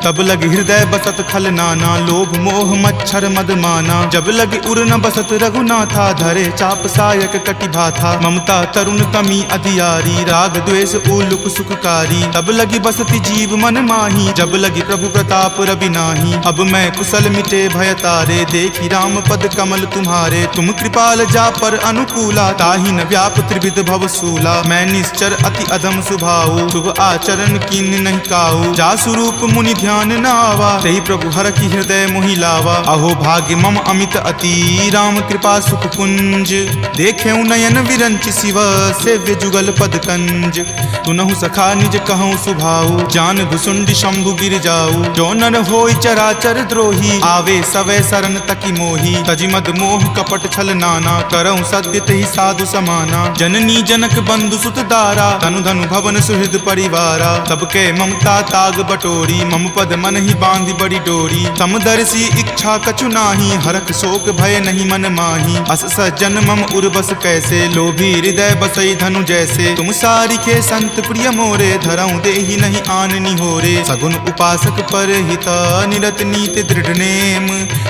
तब लगी हृदय बसत खल नाना, लोभ मोह मच्छर मद माना। जब लगी उर न बसत रघुनाथा, धरे चाप सायक कटि भाथा। ममता तरुण तमी अधियारी, राग द्वेष उलुक सुखकारी। तब लगी बसती जीव मन माही, जब लगी प्रभु प्रताप रवि नाही। अब मैं कुशल मिटे भय तारे, देखी राम पद कमल तुम्हारे। तुम कृपाल जा पर अनुकूला, ताहि न व्याप त्रिविध भव सूला। मैं निश्चर अति अधम सुभाऊ, शुभ आचरण कीन नहीं काऊ। जा स्वरूप मुनि ध्यान न आवा, तेहि प्रभु हरखि हृदय मोहि लावा। अहो भाग्य मम अमित अति, राम कृपा सुख पुंज। देखेऊ नयन विरंच शिव, सेव्य जुगल पद कंज। तुनहु सखा निज कहूँ सुभाऊ, जान भुसुंडी शंभु गिर जाऊ। जो नर होई चराचर द्रोही, आवे सवै शरण तकी मोही। तजि मद मोह कपट छल नाना, करऊँ सत्य तेहि साधु समाना। जननी जनक बंधु सुत दारा, तनु धनु भवन सुहृद परिवारा। सबके ममता ताग बटोरी, मम पद मन ही बांधि बड़ी डोरी। समदर्शी इच्छा कछु नाही, हरख शोक भय नहीं मन माही। अस सज्जन मम उर्वस कैसे, लोभी हृदय बसई धनु जैसे। तुम सारिखे संत प्रिय मोरे, धरऊँ देहि नहीं आन निहोरे। सगुन उपासक पर हित, निरत नीति दृढ़ नेम।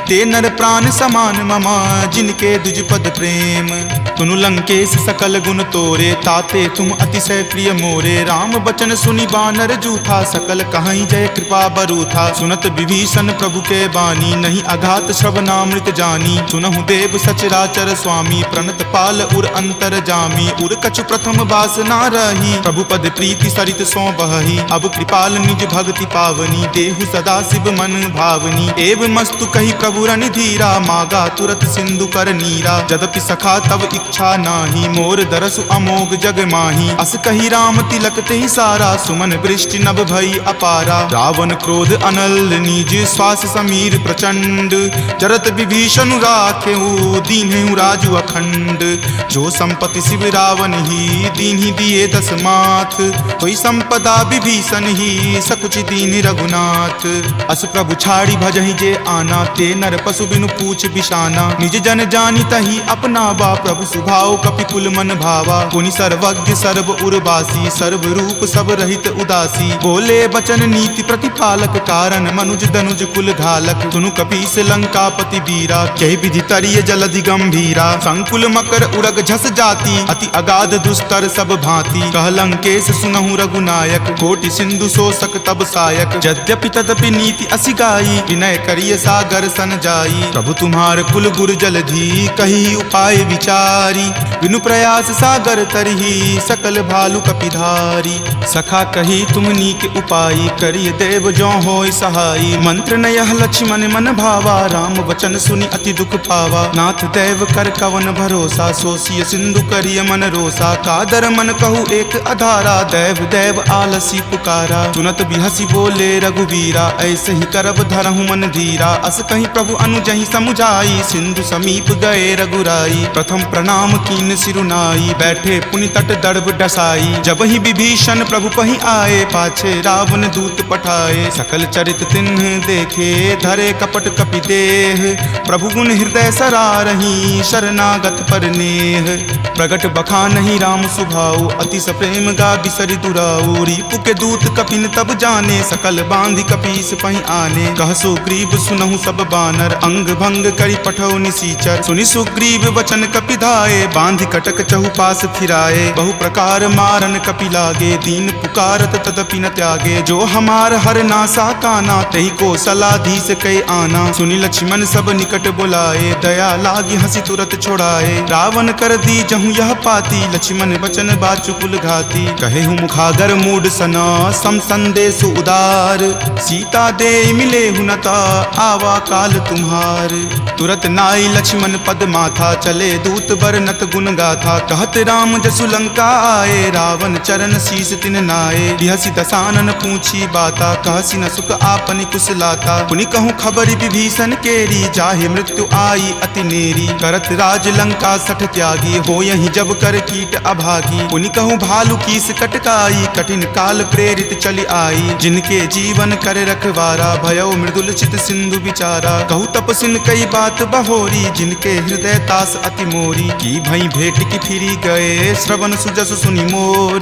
ते नर प्राण समान ममा, जिनके दुज पद प्रेम। तुनु लंकेश सकल गुण तोरे, ताते तुम अतिशय प्रिय मोरे। राम बचन सुनि बानर जूठा, सकल कहीं जय कृपा बरूथा। सुनत विभीषण प्रभु के बानी, बानी, नहीं अघात श्रवणामृत जानी। सुनहु देव सचराचर स्वामी, प्रणत पाल उर अंतर जामी। उर कछु प्रथम बास ना रही, प्रभु पद प्रीति सरित सो बही। अब कृपाल निज भक्ति पावनी, देहु सदा शिव मन भावनी। एव मस्तु कही प्रभु रन धीरा, मागा तुरत सिंधु कर नीरा। जदपि सखा तब इच्छा नाही, मोर दरसु अमोघ जग माही। अस कही राम तिलक तेहि सारा, सुमन वृष्टि नभ भई अपारा। रावण क्रोध अनल निज, श्वास समीर प्रचंड। जरत विभीषण राखेहु, दीन्हु राजु अखंड। जो संपत्ति शिव रावण ही, दीन्हि दिए दस माथ। कोई संपदा विभीषण ही, सकुच दीन रघुनाथ। अस प्रभु छाड़ी भजहि जे आना, ते नर पशु बिनु पूछ बिशाना। निज जन जानी तही अपनावा, प्रभु सुभाव कपिकुल मन भावा। पुनि सर्वज्ञ सर्व उर्वासी, सर्व रूप सब रहित उदासी। बोले बचन नीति प्रतिपालक, कारण मनुज दनुज कुल घालक। सुनु कपीस लंकापति वीरा, कहि विधि तरिय जलधि गंभीरा। संकुल मकर उरग झस जाति, अति अगाध दुस्तर सब भांति। कह लंकेश सुनहु रघुनायक, कोटि सिंधु शोषक तब सायक। यद्यपि तदपि नीति असि गाई, विनय करिय सागर सन जाई। प्रभु तुम्हार कुल गुर जलधि, कही उपाय विचारी। बिनु प्रयास सागर तरही, सकल भालु कपिधारी। सखा कही तुम नीक उपाई, करिय देव जो होय सहाई। मंत्र नयह लक्ष्मण मन भावा, राम वचन सुनि अति दुख पावा। नाथ देव कर कवन भरोसा, सोसिय सिंधु करिय मन रोसा। कादर मन कहु एक अधारा, देव देव आलसी पुकारा। सुनत बिहसी बोले रघुवीरा, ऐसे ही करब धरहु मन धीरा। अस कहीं प्रभु अनुजहि समुझाई, सिंधु समीप गए रघुराई। प्रथम प्रणाम कीन सिरुनाई, बैठे पुनि तट दर्भ डसाई। जब ही विभीषण प्रभु पहि आए, पाछे रावण दूत पठाए। सकल चरित तिन्ह देखे, धरे कपट कपि देह। प्रभु गुण हृदय सरारही, शरणागत पर नेह। प्रगट बखानहि राम सुभाऊ, अति सप्रेम गा बिसरि दुराऊ। रिपु के दूत कपिन तब जाने, सकल बांधि कपीस पहि आने। कह सुग्रीव सुनहु सब बानर, अंग भंग करि पठौ निसीचर। सुनि सुग्रीव वचन कपि धाये, बांधि कटक चहुपास फिराए। बहु प्रकार मारन कपि लागे, दीन पुकारत तदपि न त्यागे। जो हमार हर नासा काना, तहि को सलाधीस कै आना। सुनि लक्ष्मण सब निकट बुलाए, दया लागी हंसी तुरत छोड़ाए। रावण कर दी जहु यह पाती, लक्ष्मण वचन बाचुकुल घाती। कहेहु मुखागर मूड सना, सम संदेश उदार। सीता दे मिले हुनता, आवा काल तुम्हार। तुरत नाई लक्ष्मण पद माथा, चले दूत बरनत गुण गाथा। कहत राम जसु लंका आए, रावण चरण शीस तिन नाए। बिहसी दसानन पूछी बाता, कहसी न सुख आपनि कुशलाता। पुनि कहूँ खबर विभीषण केरी, जाहे मृत्यु आई अति नेरी। करत राज लंका सठ त्यागी, हो यही जब कर कीट अभागी। पुनि कहूँ भालू कीस कटकाई, कठिन काल प्रेरित चली आई। जिनके जीवन कर रखवारा, भयउ मृदुल चित सिंधु विचारा। कहु तपसिन कई बात बहोरी, जिनके हृदय तास अति मोरी। की भई भेंट की फिरी गए, श्रवण सुजस सुनि मोर।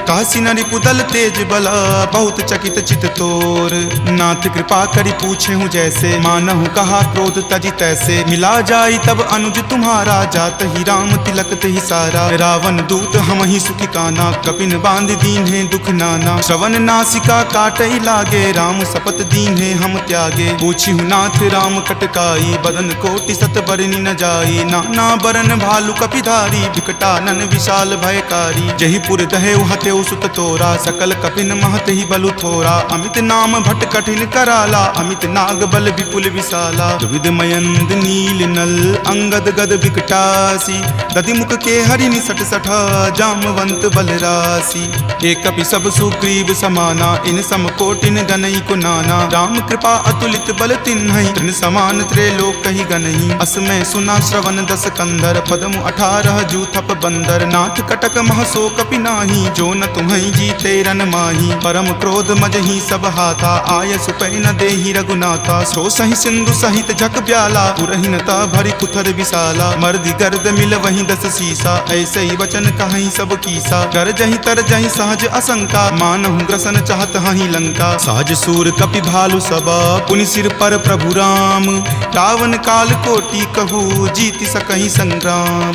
कहसी न रिपुदल तेज बला, बहुत चकित चित तोर। नाथ कृपा करि पूछे हूँ जैसे, मानहु कहा क्रोध तजि तैसे। मिला जाई तब अनुज तुम्हारा, जात ही राम तिलक तेहि सारा। रावण दूत हम ही सुखी काना, कपिन बांध दीन्हे दुख नाना। श्रवण नासिका काटई लागे, राम शपथ दीन्हे हम त्यागे। पूछिहु नाथ राम कटकाई, बदन कोटि सत बरनि न जाई। नाना बरन भालु कपिधारी, विकटानन विशाल भयकारी। जहि पुर दहेउ हतेउ सुत तोरा, सकल कपिन महत ही बलु थोरा। अमित नाम भट कठिन कराला, अमित नाग बल विपुल विशाला। द्विविध मयंद नील नल, अंगद गद विकटासी। दधिमुख के हरिनि सठ सठा, जामवंत बलरासी। एक कपि सब सुग्रीव समाना, इन सम कोटिन गनई को नाना। राम कृपा अतुलित बल तिन्हई, तृण समान त्रैलोक कहि गनहि। असमय सुना श्रवण दस कंदर, पदमु 18 जूथप बंदर। नाथ कटक महसो कपि नाही, जो न तुम्हई जीते रन माही। परम क्रोध मजहि सब हाथा, आय सुपै न देहि रघुनाथा। सो सहि सिंधु सहित झक ब्याला, पुरहिनता भरि कुथर विशाला। मर्दि गर्द मिल वही दस सीसा, ऐसे ही वचन कहीं सब कीसा। कर जही तर जही सहज असंका, मानहु ग्रसन चाहत हही लंका। सहज सूर कपि भालु सबा, पुनि सिर पर प्रभु राम। रावण काल कोटि कहू, जीति सकहि संग्राम।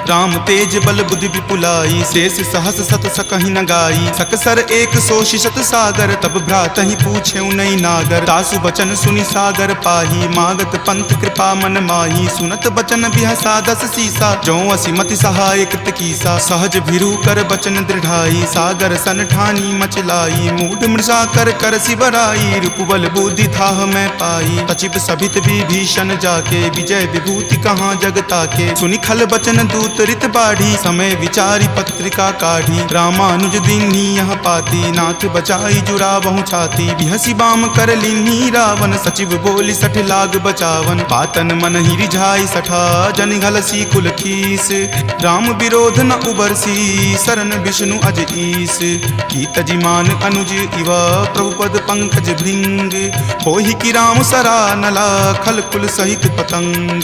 राम तेज बल बुद्धि विपुलाई, शेष सहस सत सकहि न गाई। सकसर एक सो शिशत सागर, तब भ्रातहि पूछेउ नई नागर। तासु बचन सुनि सागर पाही, मागत पंथ कृपा मन माही, सुनत बचन बिहसा दस सीसा, जो असिमति सहाय कृत कीसा, सहज भिरू कर बचन दृढ़ाई, सागर सन ठानी मचलाई, मूढ़ मृषा कर कर सिबराई, रूपबल बुद्धि थाह मैं पाई, सचिव सभित विभीषण जाके, विजय विभूति कहाँ जगता के, सुनि खल बचन दूत रित बाढ़ी, समय विचारी पत्रिका काढ़ी, रामानुज दीन्ही यह पाती, नाथ बचाई जुड़ावहु छाती, बिहसी बाम कर लीन्ही रावण, सचिव बोली सठ लाग बचावन, बातन मन ही रिझाई सठा, जन घलसी कुल खीस, राम विरोध न उबरसी, शरण विष्णु अज ईस, की तजिमान अनुज इव प्रभु पद पंकज भृंग, होहि की राम सरा नला खल कुल सहित पतंग,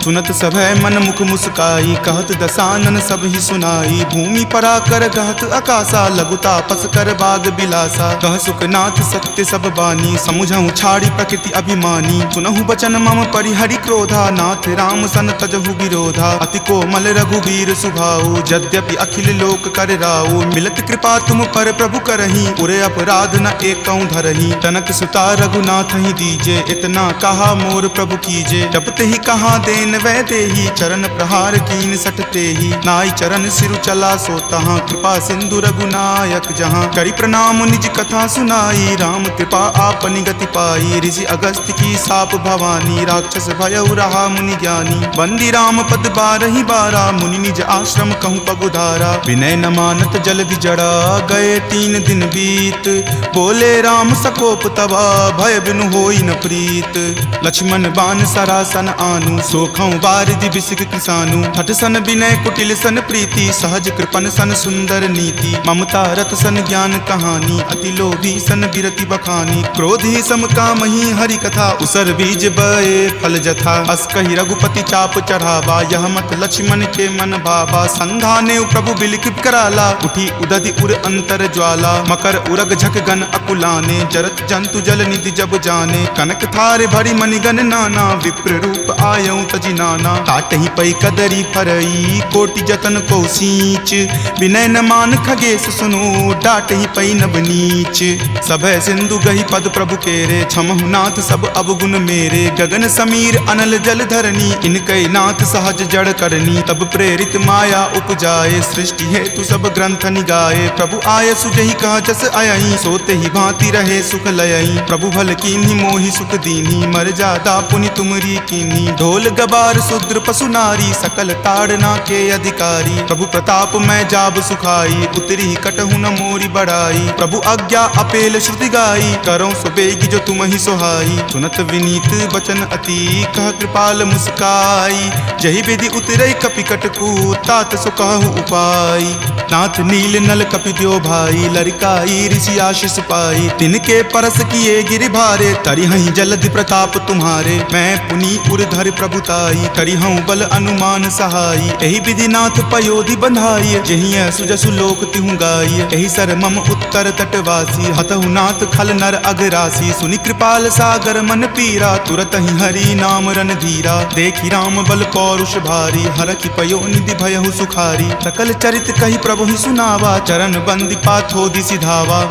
सुनत सभय मन मुख मुस्काई, कहत दसानन सब ही सुनाई, भूमि पराकर कहत आकाशा, लघुता पस कर बाग बिलासा, कह सुखनाथ सत्य सब बानी, समुझहु छाड़ी प्रकृति अभिमानी, सुनहु बचन मम परिहरि क्रोधा, नाथ राम सन तजहु विरोधा, अति कोमल रघुबीर सुभाऊ, यद्यपि अखिल लोक कर राऊ, मिलत कृपा तुम पर प्रभु करही, उरे अपराध न एकौ धरही, तनक सुता रघुनाथ ही दीजे, इतना कहा मोर प्रभु कीजे, जपते ही कहा देन वै देही, चरण प्रहार कीन सटते ही, नाई चरण सिरु चला सो तहाँ, कृपा सिंधु रघुनायक जहाँ, करि प्रणाम निज कथा सुनाई, राम कृपा आपनि गति पाई, ऋषि अगस्त्य की साप भवानी, राक्षस भयउ रहा मुनि ज्ञानी, बंदी राम पद बारहि बारा, मुनि निज आश्रम कहूँ पगुधारा, विनय न मानत जलधि जड़ा, गए 3 दिन बीत, बोले राम सकोप तबा, भय बिनु होई न प्रीत, लक्ष्मण बान सरासन आनु, सोखौ बारिधि बिसिक किसानु, हठ सन विनय कुटिल सन प्रीति, सहज कृपन सन सुंदर नीति, ममता रत सन ज्ञान कहानी, अति लोभी सन बिरति बखानी, क्रोधी सम कामहि हरि कथा, उसर बीज बए फल जथा, अस कहि रघुपति चाप चढ़ावा, यह मत लक्ष्मण के मन भावा, संधाने प्रभु बिलखित कराला, उठी उदधि उर अंतर ज्वाला, मकर उरग झक गन अकुलाने, जरत जंतु जल निधि जब जाने, कनक थार भरी मणिगन नाना, विप्र रूप आयऊ तजि नाना, काटहि पै कदरी फरई, कोटि जतन को सींच, विनय न मान खगेश सुनो, डाटहि पै नब नीच, सभय सिंधु गहि पद प्रभु केरे, क्षमहु नाथ सब अवगुण मेरे, गगन समीर अनल जल धरनी, इनकै नाथ सहज जड़ करनी, तब प्रेरित माया उपजाए, सृष्टि हेतु सब ग्रंथ निगाए, प्रभु आय सुजहि कह जस अयहि, सोते ही भांति रहे सुख लयहि, प्रभु भल कीन्ही मोहि सुख दीन्ही, मर जादा पुनि तुमरी कीन्ही, ढोल गबार शूद्र पशु नारी, सकल ताड़ना के अधिकारी, प्रभु प्रताप मैं जाब सुखाई, उतरी कटहु न मोरी बढ़ाई, प्रभु आज्ञा अपेल श्रुति गाई, करौ सुबेगी जो तुम ही सोहाई, सुनत विनीत बचन अति, कह कृपाल मुस्काई, जहि विधि उतरई कपि कटकू, तात सो कहु उपाय, नाथ नील नल कपि द्यो भाई, लरिकाई ऋषि आशीष पाई, तिनके परस किए गिरि भारे, तरिहहि जलधि प्रताप तुम्हारे, मैं पुनि उर्धर प्रभुताई, करिहऊँ बल अनुमान सहाई, एहि विधि नाथ पयोधि बंधाई, जहिं सुजसु लोक तिहु गाई, एहि सर मम उत्तर तटवासी, हतहु नाथ खल नर अगरासी, सुनि कृपाल सागर मन पीरा, तुरत ही हरि नाम रन धीरा, देखि राम बल पौरुष भारी, हरखि पयो निधि भयहु सुखारी, सकल चरित कहि प्रभु ही सुनावा, चरण बंदी पाथोधि सिधावा,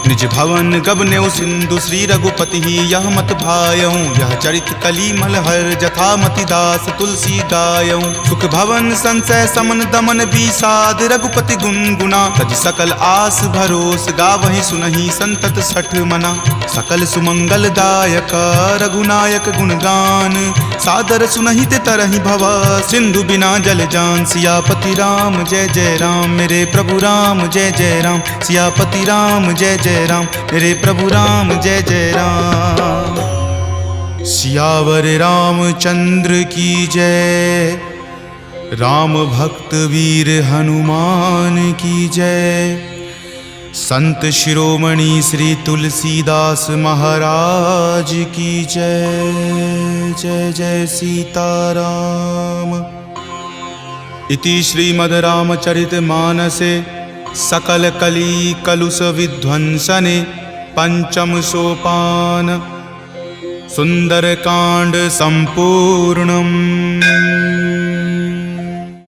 निज भवन गबनेउ सिंधु श्री रघुपति ही, यह मत भायऊँ, यह चरित कली मलहर, जथा मति दास तुलसी गायऊँ, सुख भवन संशय समन दमन विषाद, रघुपति गुनगुना, तज सकल आस भरोस, गावहि सुनहि संतत सठ मना, सकल सुमंगल दायक रघुनायक गुणगान, सादर सुनहि ते तरहि भव, सिंधु बिना जल जान, सियापति राम जय जय राम, मेरे प्रभु राम जय जय राम, सियापति राम जय जय राम, मेरे प्रभु राम जय जय राम, सियावर रामचंद्र की जय, राम भक्त वीर हनुमान की जय, संत शिरोमणि श्री तुलसीदास महाराज की जय, जय जय सीताराम। इति श्रीमद् रामचरितमानसे सकल कली कलुष विध्वंसने पंचम सोपान सुंदरकांड संपूर्णम्।